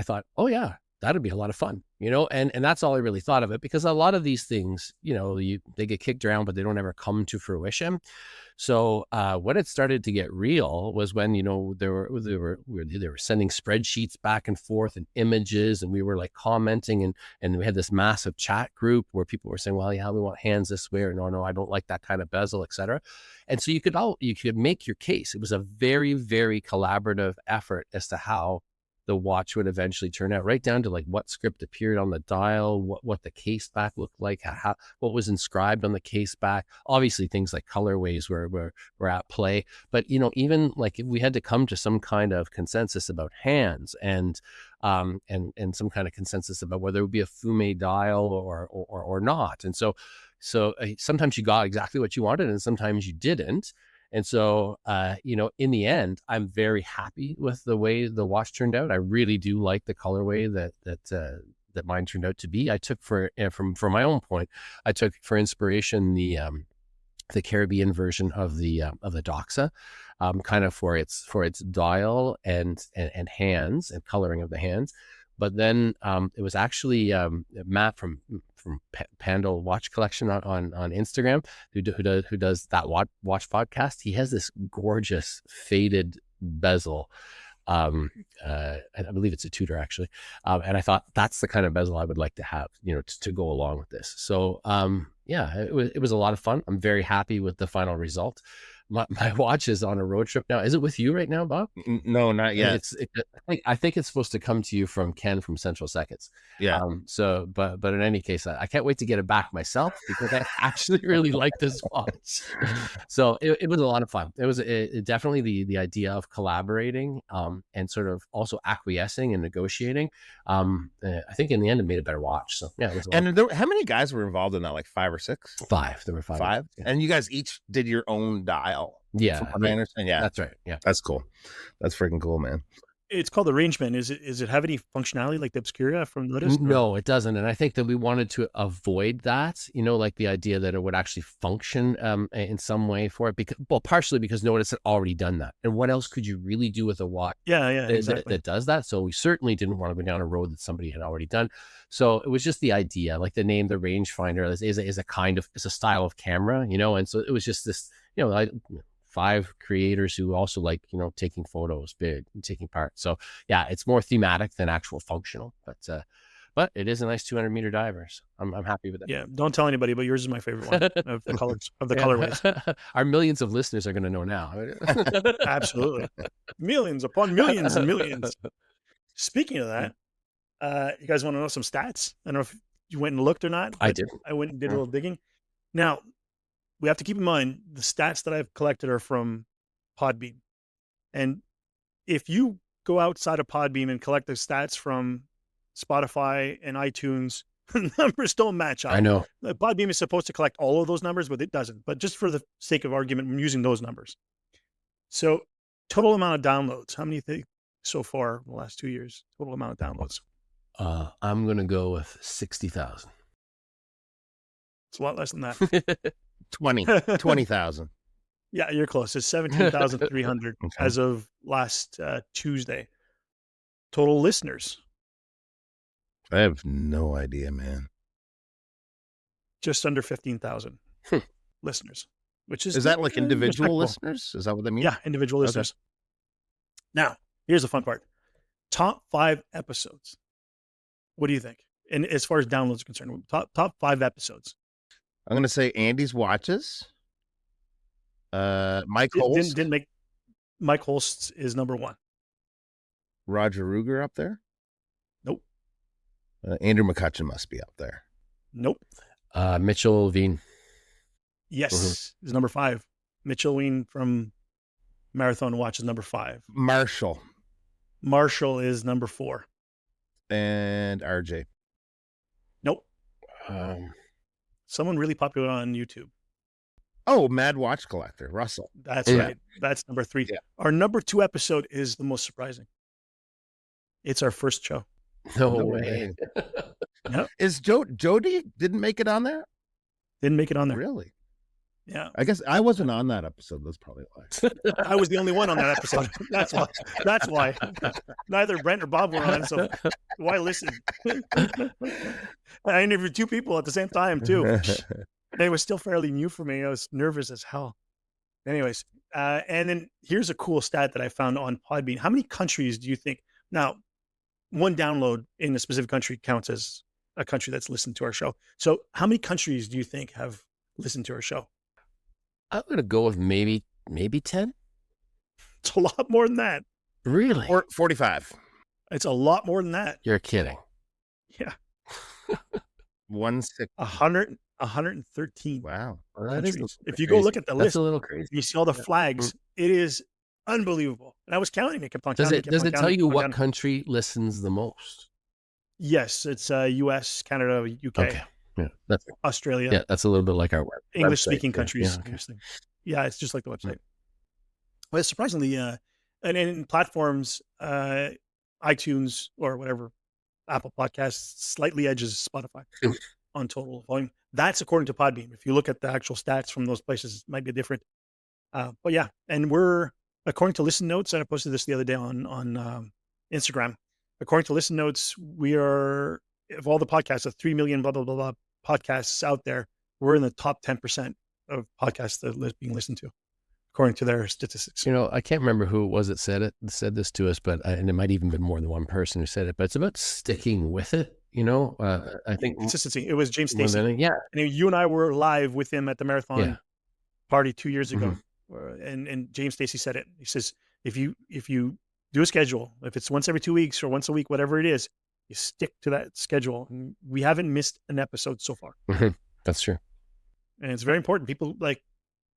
thought, oh yeah, that'd be a lot of fun, and that's all I really thought of it, because a lot of these things, they get kicked around, but they don't ever come to fruition. So when it started to get real was when, they were sending spreadsheets back and forth and images, and we were like commenting, and we had this massive chat group where people were saying, well, yeah, we want hands this way, or no, I don't like that kind of bezel, etc. And so you could make your case. It was a very, very collaborative effort as to how the watch would eventually turn out, right down to like what script appeared on the dial, what the case back looked like, what was inscribed on the case back. Obviously things like colorways were at play, but even like we had to come to some kind of consensus about hands and some kind of consensus about whether it would be a fume dial or not. And so sometimes you got exactly what you wanted and sometimes you didn't. And so, in the end, I'm very happy with the way the watch turned out. I really do like the colorway that mine turned out to be. I took from my own point, I took for inspiration the Caribbean version of the Doxa, kind of for its dial and hands and coloring of the hands. But then it was actually Matt from Pandal Watch Collection on Instagram who does that watch podcast. He has this gorgeous faded bezel. I believe it's a Tudor actually, and I thought that's the kind of bezel I would like to have, to go along with this. So it was a lot of fun. I'm very happy with the final result. My watch is on a road trip now. Is it with you right now, Bob? No, not yet. I think it's supposed to come to you from Ken from Central Seconds. Yeah. But in any case, I can't wait to get it back myself because I actually really like this watch. So it was a lot of fun. It was definitely the idea of collaborating and sort of also acquiescing and negotiating. I think in the end it made a better watch. So yeah, it was. And how many guys were involved in that? Like 5 or 6? 5. There were 5. 5, yeah. And you guys each did your own dial. Yeah, from what I understand. Yeah, that's right. Yeah, that's cool. That's freaking cool, man. It's called arrangement. Is it have any functionality like the Obscura from Lotus? No, it doesn't. And I think that we wanted to avoid that, like the idea that it would actually function in some way for it. Because, well, partially because Notice had already done that. And what else could you really do with a watch Exactly. that does that? So we certainly didn't want to go down a road that somebody had already done. So it was just the idea, like the name, the rangefinder is a kind of, it's a style of camera, and so it was just this, 5 creators who also like, taking photos big and taking part. So yeah, it's more thematic than actual functional, but it is a nice 200-meter diver. So I'm happy with it. Yeah. Don't tell anybody, but yours is my favorite one of the colors, of the colorways. Our millions of listeners are going to know now. Absolutely. Millions upon millions and millions. Speaking of that, you guys want to know some stats? I don't know if you went and looked or not. I did. I went and did a little digging. Now, we have to keep in mind the stats that I've collected are from Podbean. And if you go outside of Podbean and collect the stats from Spotify and iTunes, numbers don't match up. I know. Podbean is supposed to collect all of those numbers, but it doesn't. But just for the sake of argument, I'm using those numbers. So total amount of downloads. How many think so far in the last 2 years? Total amount of downloads. I'm going to go with 60,000. It's a lot less than that. 20,000. Yeah, you're close. It's 17,300 Okay. as of last Tuesday. Total listeners, I have no idea, man. just under 15,000 listeners, which is that like individual respectable. listeners? Is that what that means? Yeah, individual Okay. listeners. Now, here's the fun part. Top 5 episodes. What do you think? And as far as downloads are concerned, top 5 episodes. I'm going to say Andy's watches. Mike Holst. Didn't make Mike Holst is number 1. Roger Ruger up there? Nope. Andrew McCutcheon must be up there. Nope. Mitchell Veen. Yes, is number 5. Mitchell Ween from Marathon Watch is number 5. Marshall. Marshall is number 4. And RJ. Nope. Someone really popular on YouTube. Oh, Mad Watch Collector, Russell. That's right. That's number 3. Yeah. Our number 2 episode is the most surprising. It's our first show. No way. Yep. Is Jody didn't make it on there? Didn't make it on there. Really? Yeah. I guess I wasn't on that episode. That's probably why. I was the only one on that episode. That's why. That's why. Neither Brent or Bob were on, so why listen? I interviewed 2 people at the same time, too. And it was still fairly new for me. I was nervous as hell. Anyways, and then here's a cool stat that I found on Podbean. How many countries do you think? Now, one download in a specific country counts as a country that's listened to our show. So how many countries do you think have listened to our show? I'm going to go with maybe 10. It's a lot more than that. Really? Or 45. It's a lot more than that. You're kidding. Yeah. 160. 113 Wow. Well, that is countries. If you go look at the That's list, a little crazy. you see all the flags. It is unbelievable. And I was counting. It kept on Does counting. it tell you what country listens the most? Yes, it's US, Canada, UK, Okay. Yeah. Australia. Yeah, that's a little bit like our English-speaking website. countries. Yeah, okay. Yeah, it's just like the website. Well, surprisingly, and in platforms, iTunes or whatever, Apple Podcasts slightly edges Spotify on total volume. That's according to Podbean. If you look at the actual stats from those places, it might be different. But yeah, and we're, according to Listen Notes, and I posted this the other day on Instagram. According to Listen Notes, we are, of all the podcasts, of 3 million blah, blah, blah, blah podcasts out there, we're in the top 10% of podcasts that are being listened to, according to their statistics. I can't remember who it was that said this to us, but and it might even been more than one person who said it, but it's about sticking with it. I think Consistency. It was James Stacey. Yeah. And you and I were live with him at the marathon party 2 years ago. Mm-hmm. And James Stacey said it. He says, if you do a schedule, if it's once every 2 weeks or once a week, whatever it is, you stick to that schedule. And we haven't missed an episode so far. Mm-hmm. That's true. And it's very important. People, like,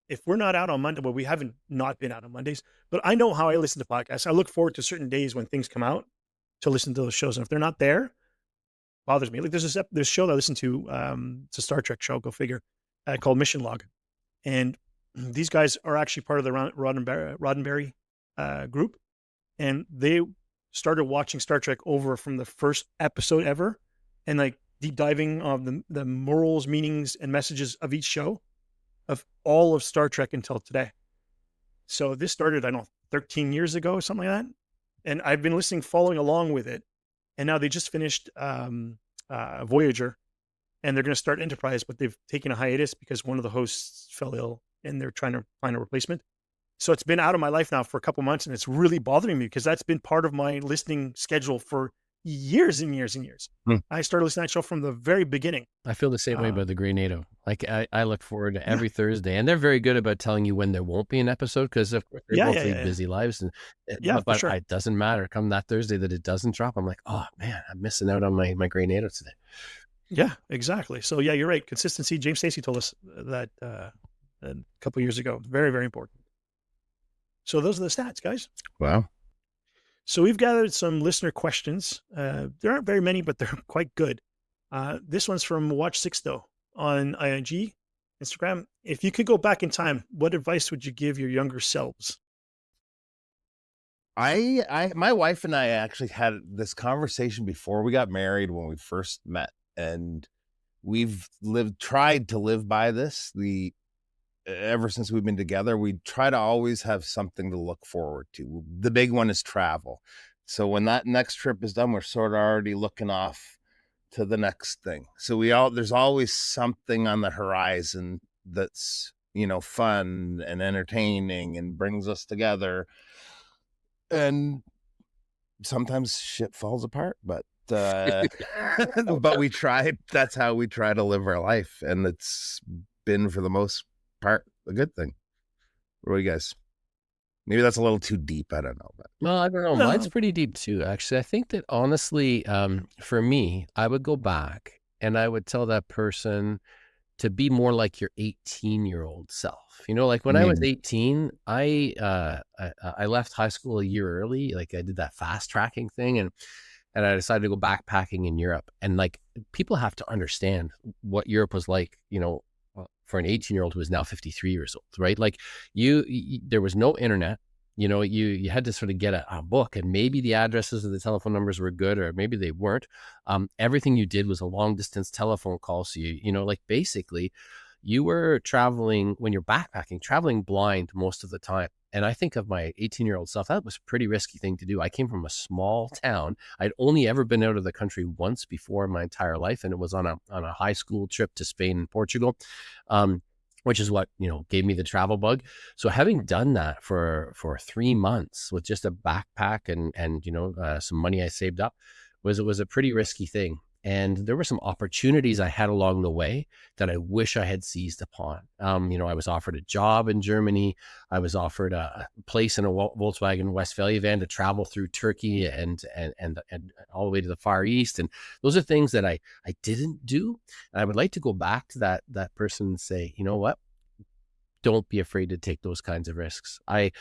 if we're not out on Monday, well, we haven't not been out on Mondays, but I know how I listen to podcasts. I look forward to certain days when things come out to listen to those shows. And if they're not there, it bothers me. Like there's this show that I listen to, it's a Star Trek show, go figure, called Mission Log. And these guys are actually part of the Roddenberry group. And they started watching Star Trek over from the first episode ever, and like deep diving on the morals, meanings, and messages of each show of all of Star Trek until today. So this started, I don't know, 13 years ago, something like that. And I've been listening, following along with it. And now they just finished Voyager, and they're going to start Enterprise, but they've taken a hiatus because one of the hosts fell ill and they're trying to find a replacement. So it's been out of my life now for a couple months, and it's really bothering me because that's been part of my listening schedule for years and years and years. I started listening to that show from the very beginning. I feel the same way about the Grey NATO. Like I look forward to every Thursday, and they're very good about telling you when there won't be an episode because of course they both lead busy lives. And but sure. It doesn't matter. Come that Thursday that it doesnent drop, I'm like, oh man, I'm missing out on my Grey NATO today. Yeah, exactly. So yeah, you're right. Consistency. James Stacey told us that a couple of years ago. Very, very important. So those are the stats, guys. Wow. So we've gathered some listener questions. There aren't very many, but they're quite good. This one's from Watch Six though on IG, Instagram. If you could go back in time, what advice would you give your younger selves? My wife and I actually had this conversation before we got married when we first met, and we've tried to live by this. Ever since we've been together, we try to always have something to look forward to. The big one is travel. So when that next trip is done, we're sort of already looking off to the next thing. So there's always something on the horizon that's, fun and entertaining and brings us together. And sometimes shit falls apart, but but we tried. That's how we try to live our life, and it's been for the most part a good thing. What do you guys? Maybe that's a little too deep. I don't know, but well, I don't know. Mine's pretty deep too. Actually, I think that honestly, for me, I would go back and I would tell that person to be more like your 18-year-old self. Like when I was 18, I left high school a year early. Like I did that fast tracking thing, and I decided to go backpacking in Europe. And like people have to understand what Europe was like, for an 18-year-old who is now 53 years old, right? Like you there was no internet. You had to sort of get a book, and maybe the addresses of the telephone numbers were good, or maybe they weren't. Everything you did was a long distance telephone call. So like basically you were traveling when you're backpacking, traveling blind most of the time. And I think of my 18-year-old self, that was a pretty risky thing to do. I came from a small town. I'd only ever been out of the country once before in my entire life, and it was on a high school trip to Spain and Portugal, which is what gave me the travel bug. So having done that for 3 months with just a backpack and some money I saved up, was a pretty risky thing. And there were some opportunities I had along the way that I wish I had seized upon. I was offered a job in Germany. I was offered a place in a Volkswagen Westphalia van to travel through Turkey and all the way to the Far East. And those are things that I didn't do. And I would like to go back to that person and say, you know what? Don't be afraid to take those kinds of risks. I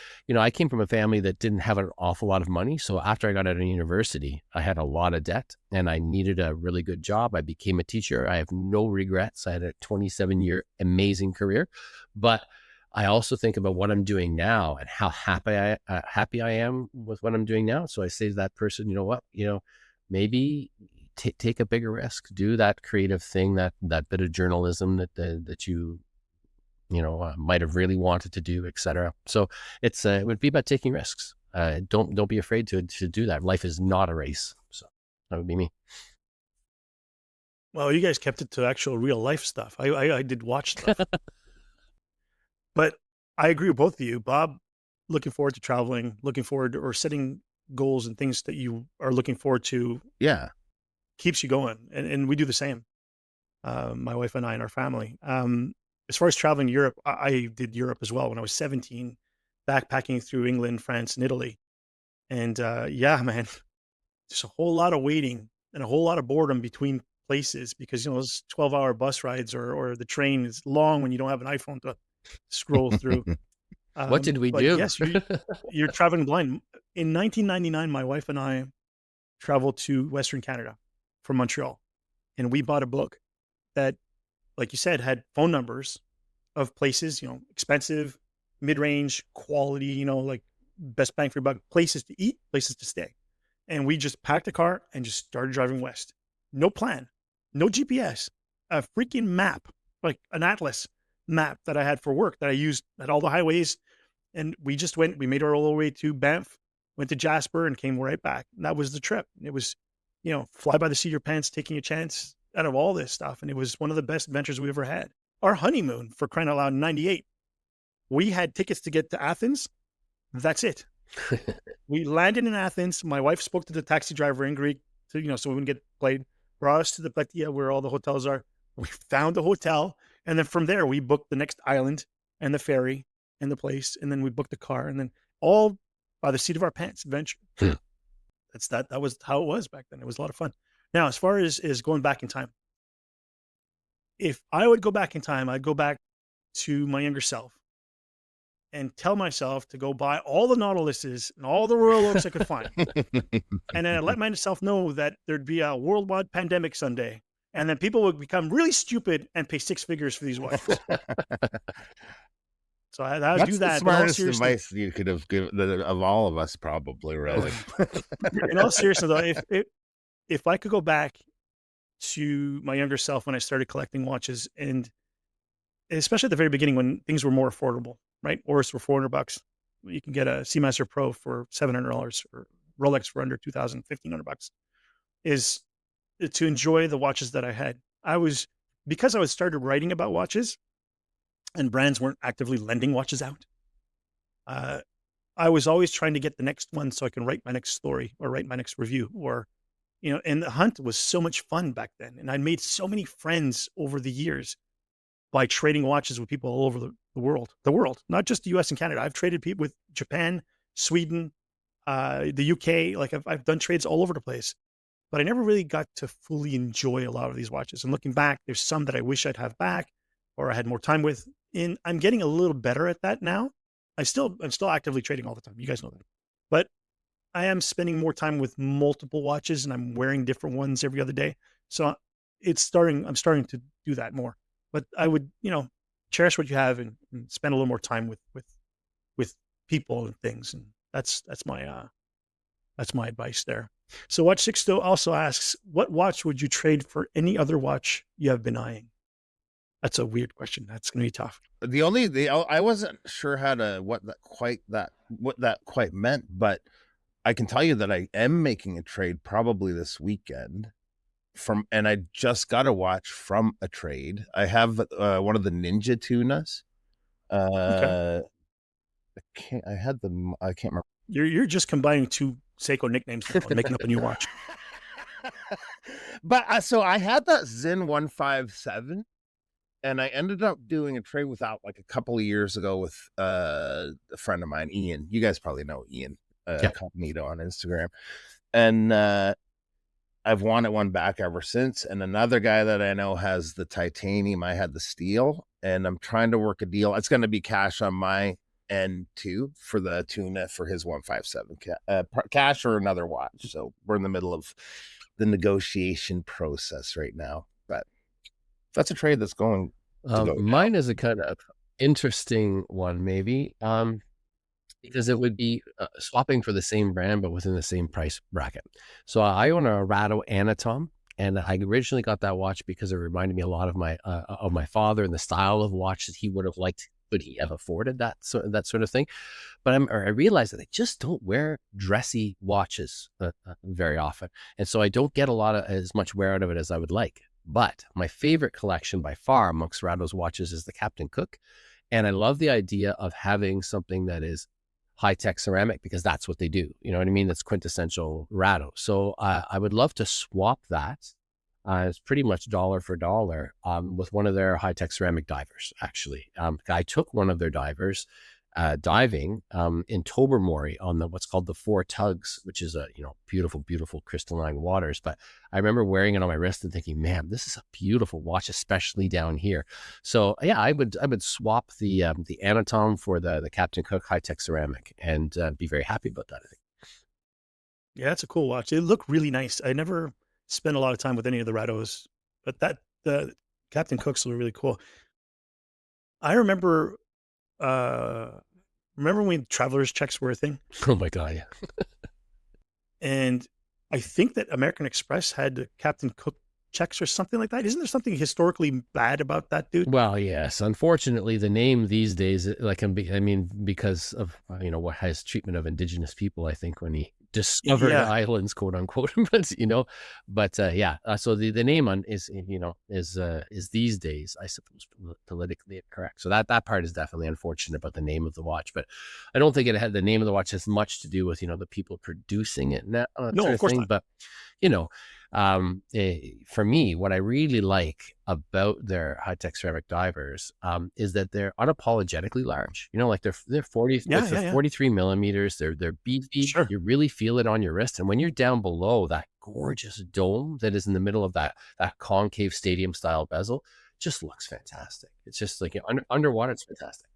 came from a family that didn't have an awful lot of money. So after I got out of university, I had a lot of debt and I needed a really good job. I became a teacher. I have no regrets. I had a 27-year amazing career, but I also think about what I'm doing now and how happy I am with what I'm doing now. So I say to that person, you know what, maybe take a bigger risk, do that creative thing, that bit of journalism that you might have really wanted to do, etc. So it would be about taking risks. Don't be afraid to do that. Life is not a race. So that would be me. Well, you guys kept it to actual real life stuff. I did watch stuff. But I agree with both of you. Bob, looking forward to traveling, looking forward or setting goals and things that you are looking forward to. Yeah. Keeps you going. And we do the same. My wife and I and our family. As far as traveling Europe, I did Europe as well when I was 17, backpacking through England, France, and Italy. And yeah, man, just a whole lot of waiting and a whole lot of boredom between places because, those 12-hour bus rides or the train is long when you don't have an iPhone to scroll through. What did we do? Yes, you're traveling blind. In 1999, my wife and I traveled to Western Canada from Montreal, and we bought a book that, like you said, had phone numbers of places, expensive, mid-range, quality, like best bang for your buck, places to eat, places to stay. And we just packed a car and just started driving west. No plan, no GPS, a freaking map, like an atlas map that I had for work that I used at all the highways. And we just went, we made our all the way to Banff, went to Jasper and came right back. And that was the trip. It was, fly by the seat of your pants, taking a chance out of all this stuff. And it was one of the best adventures we ever had. Our honeymoon, for crying out loud, in 98, we had tickets to get to Athens. That's it. We landed in Athens. My wife spoke to the taxi driver in Greek, so we wouldn't get played. Brought us to the Plektia where all the hotels are. We found a hotel, and then from there we booked the next island and the ferry and the place, and then we booked the car, and then all by the seat of our pants adventure. That was how it was back then. It was a lot of fun. Now, as far as going back in time, if I would go back in time, I'd go back to my younger self and tell myself to go buy all the Nautiluses and all the Royal Oaks I could find. And then I'd let myself know that there'd be a worldwide pandemic someday. And then people would become really stupid and pay 6 figures for these watches. So I'd That's do that. the smartest advice you could have given of all of us, probably, really. In all seriousness, though, if I could go back to my younger self when I started collecting watches, and especially at the very beginning when things were more affordable, right? Oris for $400. You can get a Seamaster Pro for $700 or Rolex for under $2,000, $1,500, is to enjoy the watches that I had. Because I was started writing about watches and brands weren't actively lending watches out. I was always trying to get the next one so I can write my next story or write my next review and the hunt was so much fun back then. And I made so many friends over the years by trading watches with people all over the world, not just the US and Canada. I've traded people with Japan, Sweden, the UK. Like I've done trades all over the place, but I never really got to fully enjoy a lot of these watches. And looking back, there's some that I wish I'd have back or I had more time with. And I'm getting a little better at that now. I'm still actively trading all the time. You guys know that, but I am spending more time with multiple watches and I'm wearing different ones every other day. So I'm starting to do that more. But I would, cherish what you have and spend a little more time with people and things. And that's my advice there. So Watch Sixto also asks, what watch would you trade for any other watch you have been eyeing? That's a weird question. That's going to be tough. I wasn't sure what that quite meant, but I can tell you that I am making a trade probably this weekend and I just got a watch from a trade. I have one of the Ninja Tunas. Okay. I can't remember. You're just combining two Seiko nicknames now and making up a new watch. But so I had that Zin 157 and I ended up doing a trade without like a couple of years ago with a friend of mine, Ian. You guys probably know Ian, Cognito on Instagram. And I've wanted one back ever since. And another guy that I know has the titanium. I had the steel, and I'm trying to work a deal. It's going to be cash on my end too for the Tuna for his 157 cash or another watch. So we're in the middle of the negotiation process right now. But that's a trade that's going to go mine is a kind of interesting one, maybe. Because it would be swapping for the same brand, but within the same price bracket. So I own a Rado Anatom, and I originally got that watch because it reminded me a lot of my father and the style of watch that he would have liked. Could he have afforded that sort of thing? But I realized that I just don't wear dressy watches very often, and so I don't get as much wear out of it as I would like. But my favorite collection by far amongst Rado's watches is the Captain Cook, and I love the idea of having something that is high-tech ceramic because that's what they do. You know what I mean? That's quintessential Rado. So I would love to swap that. It's pretty much dollar for dollar with one of their high-tech ceramic divers, actually. I took one of their divers diving in Tobermory on what's called the Four Tugs, which is a beautiful, beautiful crystalline waters. But I remember wearing it on my wrist and thinking, man, this is a beautiful watch, especially down here. So yeah, I would swap the Anatom for the Captain Cook high-tech ceramic and be very happy about that, I think. Yeah, that's a cool watch. They look really nice. I never spent a lot of time with any of the Rados, but the Captain Cooks were really cool. I remember when traveler's checks were a thing? Oh my God, yeah. And I think that American Express had Captain Cook checks or something like that. Isn't there something historically bad about that dude? Well, yes. Unfortunately, the name these days, like, I mean, because of what his treatment of indigenous people, I think when he discovered Yeah. islands, quote unquote, but yeah. So the name on is these days, I suppose, politically incorrect. So that part is definitely unfortunate about the name of the watch, but I don't think the name of the watch has much to do with the people producing it now, No, sort of of course thing. not. But for me, what I really like about their high-tech ceramic divers is that they're unapologetically large. Like they're 40, Yeah, they're yeah. 43 millimeters. They're beefy. Sure. You really feel it on your wrist, and when you're down below that gorgeous dome that is in the middle of that concave stadium style bezel, just looks fantastic. It's just like underwater. It's fantastic.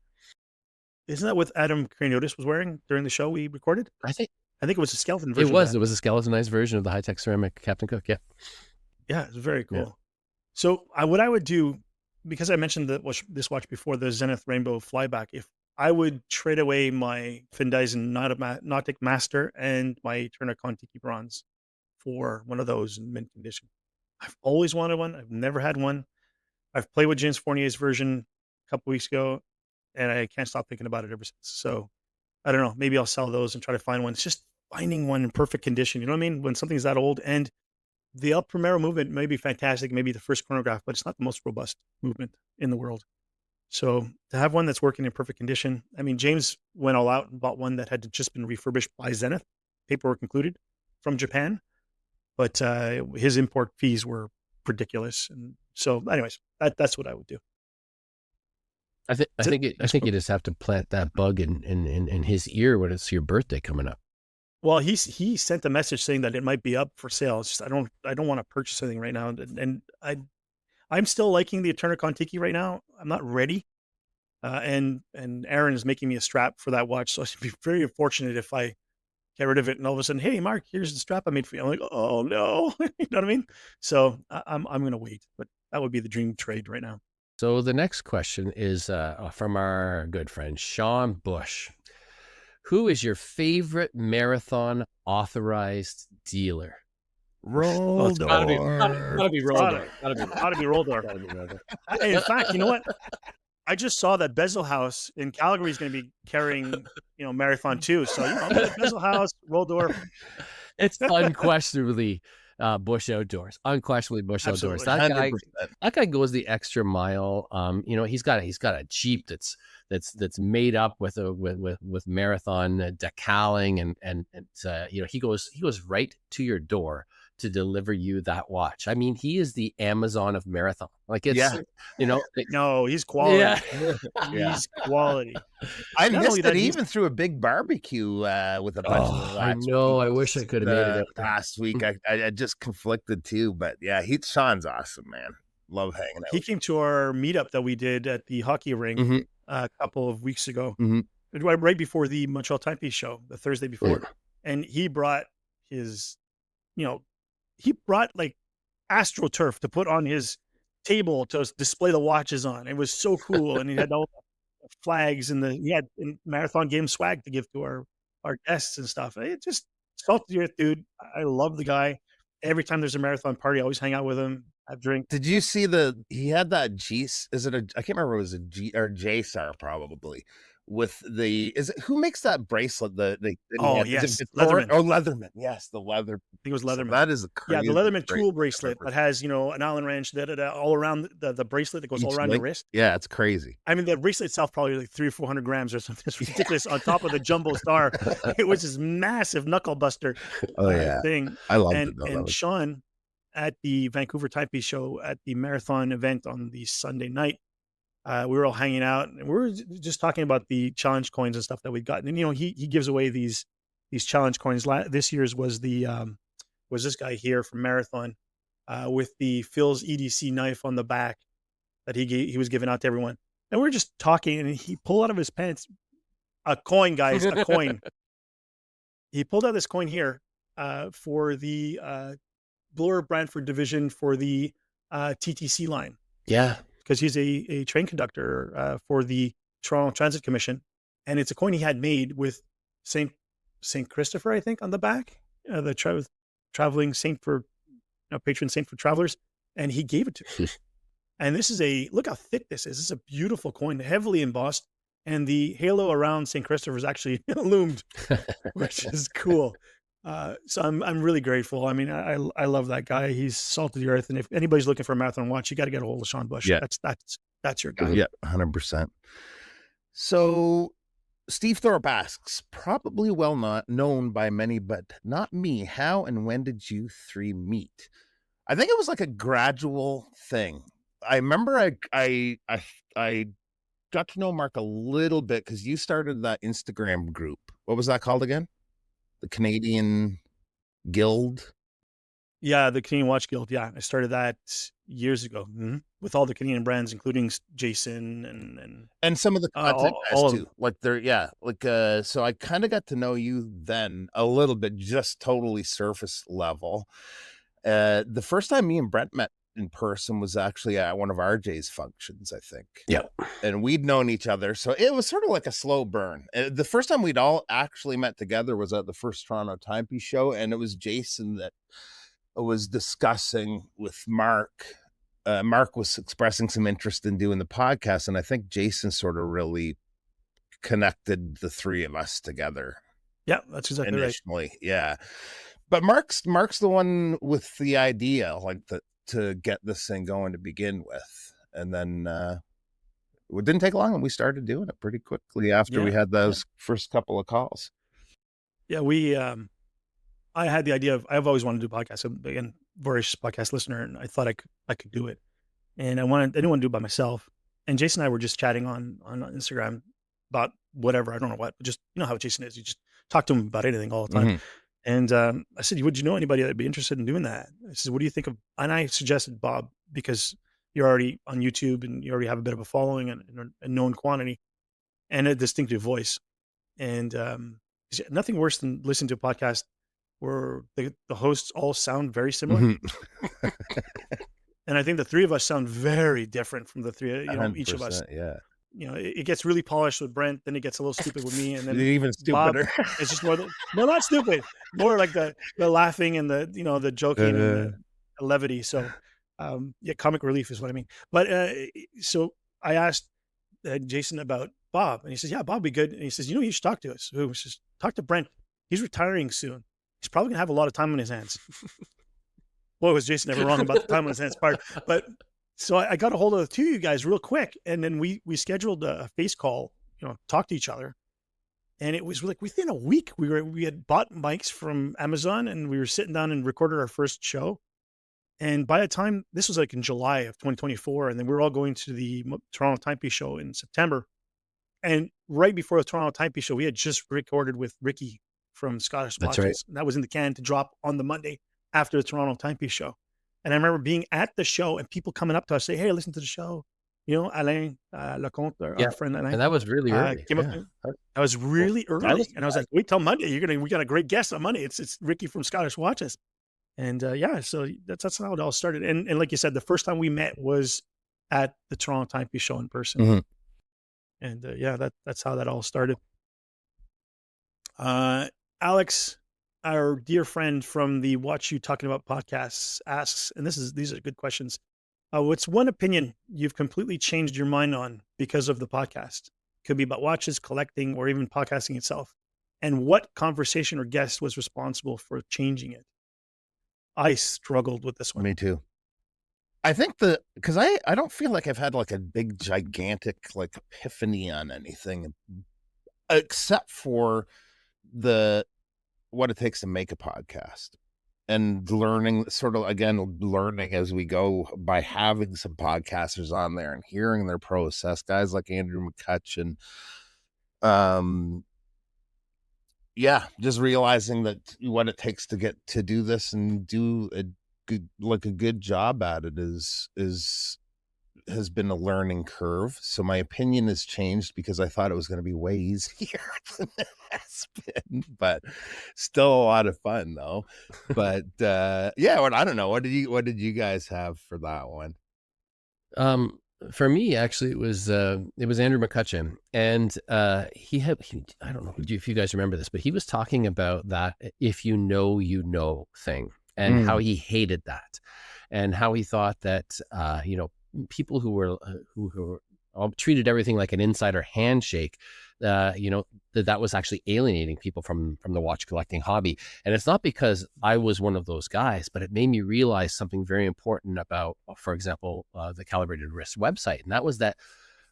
Isn't that what Adam Craniotis was wearing during the show we recorded? I think I think it was a skeleton it version of was that. a skeletonized version of the high-tech ceramic Captain Cook. Yeah. Yeah, it's very Yeah. cool. So what I would do, because I mentioned this watch before, the Zenith Rainbow Flyback, if I would trade away my Findyson Nautic Master and my Eterna Contiki Bronze for one of those in mint condition. I've always wanted one. I've never had one. I've played with James Fournier's version a couple weeks ago, and I can't stop thinking about it ever since. So I don't know. Maybe I'll sell those and try to find one. It's just finding one in perfect condition. You know what I mean? When something's that old, and the El Primero movement may be fantastic, maybe the first chronograph, but it's not the most robust movement in the world. So to have one that's working in perfect condition, I mean, James went all out and bought one that had just been refurbished by Zenith, paperwork included, from Japan, but his import fees were ridiculous. And so, anyways, that's what I would do. I think you just have to plant that bug in his ear when it's your birthday coming up. Well, he sent a message saying that it might be up for sale. It's just I don't want to purchase anything right now, and I'm still liking the Eterna Contiki right now. I'm not ready, and Aaron is making me a strap for that watch, so I'd be very fortunate if I get rid of it and all of a sudden, hey, Mark, here's the strap I made for you. I'm like, oh no, you know what I mean? So I'm gonna wait, but that would be the dream trade right now. So the next question is from our good friend Sean Bush. Who is your favorite marathon authorized dealer? Roll Gotta be Roldor. Gotta be Roldor. Hey, in fact, you know what? I just saw that Bezel House in Calgary is going to be carrying, Marathon too. So, Bezel House, Roldor. It's unquestionably Bush Outdoors. Unquestionably Bush Outdoors. Absolutely. That guy goes the extra mile. He's got a Jeep that's made up with marathon decaling and he goes right to your door to deliver you that watch. I mean, he is the Amazon of marathon. Like it's No, he's quality. Yeah. He's quality. I Not missed only it that, even through a big barbecue with a bunch of the I know. I wish I could have made it up there. last week. I just conflicted too, but yeah, Sean's awesome, man. Love hanging out. He came to our meetup that we did at the hockey ring a couple of weeks ago, right before the Montreal Timepiece show, the Thursday before, and he brought his, he brought like AstroTurf to put on his table to display the watches on. It was so cool, and he had all the flags and he had marathon game swag to give to our guests and stuff. It just salt to the earth, dude. I love the guy. Every time there's a marathon party, I always hang out with him, have drink. Did you see he had that I can't remember, it was a G or JSAR probably. With who makes that bracelet? Yes, Leatherman. Leatherman. Yes, the leather. I think it was Leatherman. So that is the Leatherman tool bracelet that has an Allen wrench all around the bracelet that goes all around your wrist. Yeah, it's crazy. I mean, the bracelet itself probably like 300 or 400 grams or something. It's ridiculous. On top of the jumbo star, it was this massive knuckle buster thing. I loved it. And Sean at the Vancouver Timepiece show at the marathon event on the Sunday night. We were all hanging out and we were just talking about the challenge coins and stuff that we'd gotten. And, he gives away these challenge coins. This year's was was this guy here from Marathon with the Phil's EDC knife on the back that he was giving out to everyone. And we were just talking and he pulled out of his pants a coin, guys, a coin. He pulled out this coin here for the Bloor Brantford division for the TTC line. Yeah. Because he's a train conductor for the Toronto Transit Commission, and it's a coin he had made with Saint Christopher, I think, on the back. traveling saint for, patron saint for travelers, and he gave it to me. And this is look how thick this is. This is a beautiful coin, heavily embossed, and the halo around St. Christopher is actually illumined, which is cool. So I'm really grateful. I mean, I love that guy. He's salt of the earth, and if anybody's looking for a marathon watch, you got to get a hold of Sean Bush. Yeah. That's your guy. Yeah, 100%. So Steve Thorpe asks, probably well not known by many, but not me. How and when did you three meet? I think it was like a gradual thing. I remember I got to know Mark a little bit because you started that Instagram group. What was that called again? The Canadian Guild? Yeah, the Canadian Watch Guild. Yeah, I started that years ago with all the Canadian brands, including Jason and some of the content all guys too. Like so I kind of got to know you then a little bit, just totally surface level. The first time me and Brent met in person was actually at one of RJ's functions, I think. Yeah. And we'd known each other. So it was sort of like a slow burn. The first time we'd all actually met together was at the first Toronto Timepiece show. And it was Jason that was discussing with Mark. Mark was expressing some interest in doing the podcast. And I think Jason sort of really connected the three of us together. Yeah, that's exactly initially. Right. Yeah. But Mark's the one with the idea, like to get this thing going to begin with. And then it didn't take long and we started doing it pretty quickly after we had those first couple of calls. Yeah, I had the idea I've always wanted to do podcasts. I'm again voracious podcast listener, and I thought I could do it. And I didn't want to do it by myself. And Jason and I were just chatting on Instagram about whatever, I don't know what, but just how Jason is. You just talk to him about anything all the time. Mm-hmm. And I said, would you know anybody that'd be interested in doing that? I said, what do you think of, and I suggested Bob, because you're already on YouTube and you already have a bit of a following and a known quantity and a distinctive voice. And nothing worse than listening to a podcast where the hosts all sound very similar. Mm-hmm. And I think the three of us sound very different from the three, each of us. Yeah. It gets really polished with Brent, then it gets a little stupid with me, and then even stupider. Bob, it's just more no, not stupid, more like the laughing and the joking and the levity. So, comic relief is what I mean. But so I asked Jason about Bob, and he says, "Yeah, Bob would be good." And he says, "You should talk to us." He says, "Talk to Brent. He's retiring soon. He's probably gonna have a lot of time on his hands." Boy, was Jason ever wrong about the time on his hands part, but. So I got a hold of the two of you guys real quick, and then we scheduled a face call, talk to each other, and it was like within a week we had bought mics from Amazon, and we were sitting down and recorded our first show. And by the time this was like in July of 2024, and then we were all going to the Toronto Timepiece show in September, and right before the Toronto Timepiece show, we had just recorded with Ricky from Scottish Watches. That's right. And that was in the can to drop on the Monday after the Toronto Timepiece show. And I remember being at the show and people coming up to us say, "Hey, listen to the show." Alain Lecomte, our friend Alain. And that was really early. That was really early. And I was like, wait till Monday. We got a great guest on Monday. It's Ricky from Scottish Watches. And so that's how it all started. And like you said, the first time we met was at the Toronto Timepiece show in person. Mm-hmm. And that's how that all started. Alex, our dear friend from the Watch You Talking About podcasts, asks, and these are good questions. What's one opinion you've completely changed your mind on because of the podcast? Could be about watches, collecting, or even podcasting itself. And what conversation or guest was responsible for changing it? I struggled with this one. Me too. I think because I don't feel like I've had like a big, gigantic like epiphany on anything, except for what it takes to make a podcast and learning as we go by having some podcasters on there and hearing their process, guys like Andrew McCutcheon. Just realizing that what it takes to get to do this and do a good job at it has been a learning curve. So my opinion has changed because I thought it was going to be way easier than it has been, but still a lot of fun though. But I don't know. What did you guys have for that one? For me, actually, it was Andrew McCutcheon, and he I don't know if you guys remember this, but he was talking about that if you know thing. and how he hated that, and how he thought that people who were treated everything like an insider handshake, that was actually alienating people from the watch collecting hobby. And it's not because I was one of those guys, but it made me realize something very important about, for example, the Calibrated Wrist website. And that was that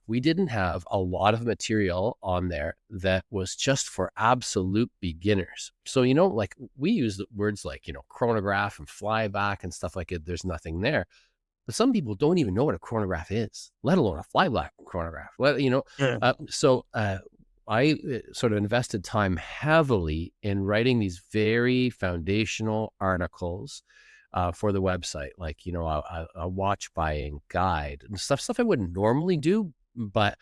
we didn't have a lot of material on there that was just for absolute beginners. So, like we use words like, chronograph and flyback and stuff like it. There's nothing there. But some people don't even know what a chronograph is, let alone a flyback chronograph. So I sort of invested time heavily in writing these very foundational articles for the website, like, a watch buying guide and stuff I wouldn't normally do. But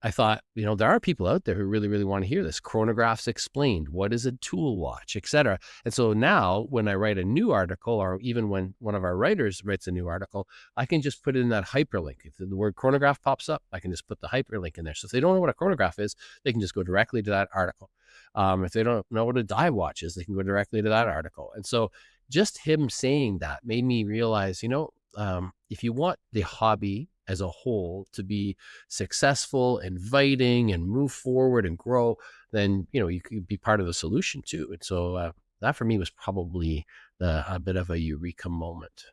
I thought, there are people out there who really, really want to hear this. Chronographs explained, what is a tool watch, etc. And so now when I write a new article, or even when one of our writers writes a new article, I can just put in that hyperlink. If the word chronograph pops up, I can just put the hyperlink in there. So if they don't know what a chronograph is, they can just go directly to that article. If they don't know what a dive watch is, they can go directly to that article. And so just him saying that made me realize, if you want the hobby as a whole to be successful, inviting, and move forward and grow, then, you could be part of the solution too. And so that for me was probably a bit of a eureka moment.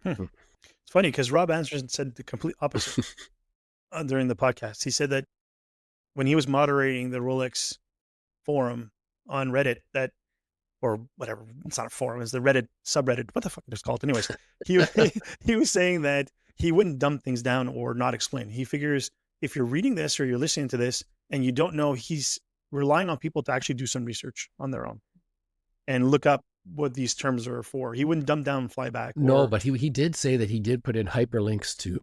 It's funny because Rob Anderson said the complete opposite during the podcast. He said that when he was moderating the Rolex forum on Reddit, or whatever, it's not a forum, it's the Reddit subreddit, what the fuck it's called. Anyways, he was saying that he wouldn't dumb things down or not explain. He figures if you're reading this or you're listening to this and you don't know, he's relying on people to actually do some research on their own and look up what these terms are for. He wouldn't dumb down flyback. No, but he did say that he did put in hyperlinks to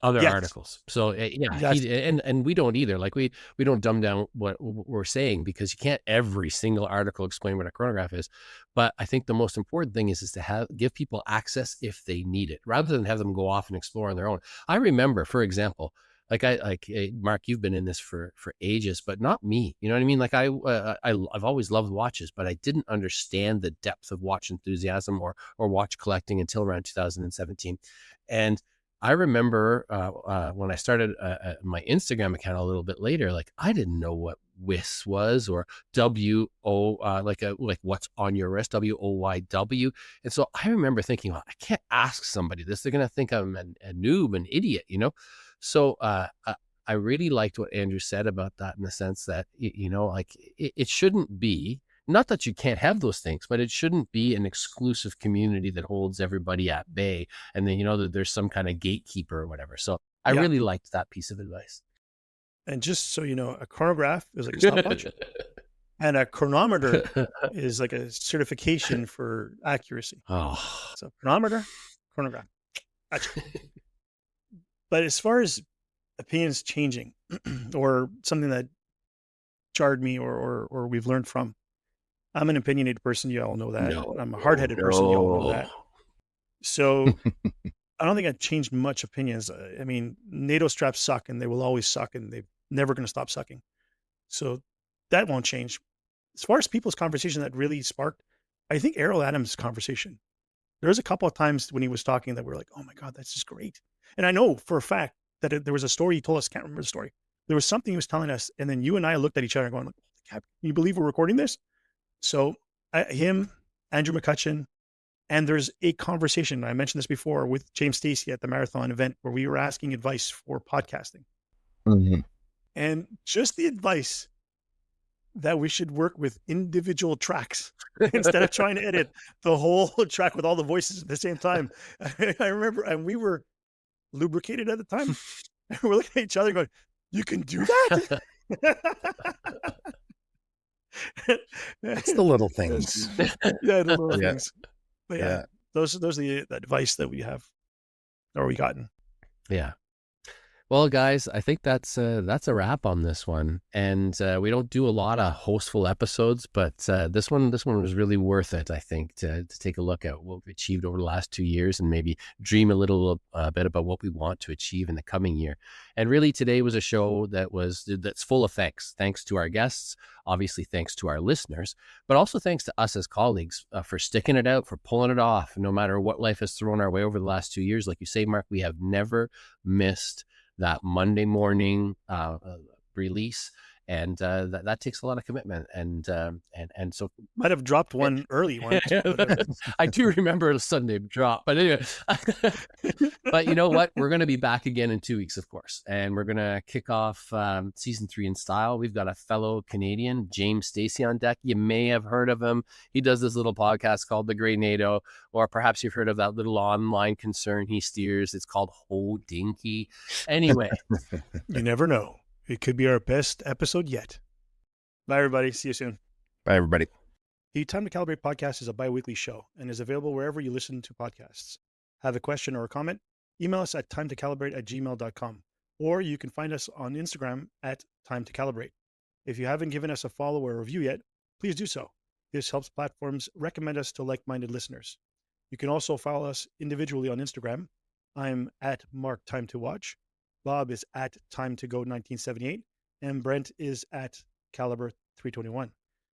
other articles. So and we don't either. Like we don't dumb down what we're saying, because you can't every single article explain what a chronograph is. But I think the most important thing is to give people access if they need it, rather than have them go off and explore on their own. I remember, for example, Mark, you've been in this for ages, but not me. You know what I mean? Like I've always loved watches, but I didn't understand the depth of watch enthusiasm or watch collecting until around 2017. And I remember when I started my Instagram account a little bit later, like I didn't know what WIS was, or like what's on your wrist, WOYW. And so I remember thinking, well, I can't ask somebody this. They're going to think I'm a noob, an idiot, So I really liked what Andrew said about that, in the sense that, it shouldn't be, not that you can't have those things, but it shouldn't be an exclusive community that holds everybody at bay. And then, that there's some kind of gatekeeper or whatever. So I really liked that piece of advice. And just so you know, a chronograph is like a stopwatch and a chronometer is like a certification for accuracy. Oh, so chronometer, chronograph. Gotcha. But as far as opinions changing or something that jarred me or we've learned from, I'm an opinionated person. You all know that. No, I'm a hard-headed person. You all know that. So I don't think I've changed much opinions. I mean, NATO straps suck and they will always suck and they're never going to stop sucking. So that won't change. As far as people's conversation that really sparked, I think Errol Adams' conversation. There was a couple of times when he was talking that we were like, oh my God, that's just great. And I know for a fact that there was a story he told us, can't remember the story. There was something he was telling us, and then you and I looked at each other going, can you believe we're recording this? So him, Andrew McCutcheon, and there's a conversation, I mentioned this before, with James Stacey at the marathon event where we were asking advice for podcasting. Mm-hmm. And just the advice that we should work with individual tracks instead of trying to edit the whole track with all the voices at the same time. I remember, and we were lubricated at the time. And we're looking at each other going, you can do that? It's the little things. Yeah, the little things. But yeah, those are the advice that we have, or we gotten. Yeah. Well, guys, I think that's a wrap on this one. And we don't do a lot of hostful episodes, but this one was really worth it, I think, to take a look at what we've achieved over the last 2 years and maybe dream a little bit about what we want to achieve in the coming year. And really, today was a show that's full of thanks. Thanks to our guests, obviously thanks to our listeners, but also thanks to us as colleagues for sticking it out, for pulling it off, no matter what life has thrown our way over the last 2 years. Like you say, Mark, we have never missed that Monday morning release, and that takes a lot of commitment. And so Might have dropped one early once. I do remember a Sunday drop, but anyway. But you know what? We're going to be back again in 2 weeks, of course, and we're going to kick off season 3 in style. We've got a fellow Canadian, James Stacey, on deck. You may have heard of him. He does this little podcast called The Grey NATO, or perhaps you've heard of that little online concern he steers. It's called Ho Dinky. Anyway. You never know. It could be our best episode yet. Bye, everybody. See you soon. Bye, everybody. The Time to Calibrate podcast is a bi-weekly show and is available wherever you listen to podcasts. Have a question or a comment? Email us at timetocalibrate@gmail.com, or you can find us on Instagram at timetocalibrate. If you haven't given us a follow or a review yet, please do so. This helps platforms recommend us to like-minded listeners. You can also follow us individually on Instagram. I'm at Mark Time to Watch. Bob is at Time to Go 1978, and Brent is at Caliber 321.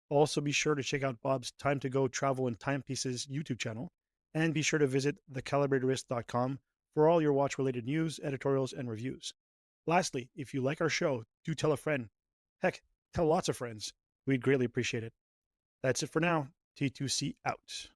Also, be sure to check out Bob's Time to Go Travel and Timepieces YouTube channel, and be sure to visit thecalibratorist.com for all your watch-related news, editorials, and reviews. Lastly, if you like our show, do tell a friend. Heck, tell lots of friends. We'd greatly appreciate it. That's it for now. T2C out.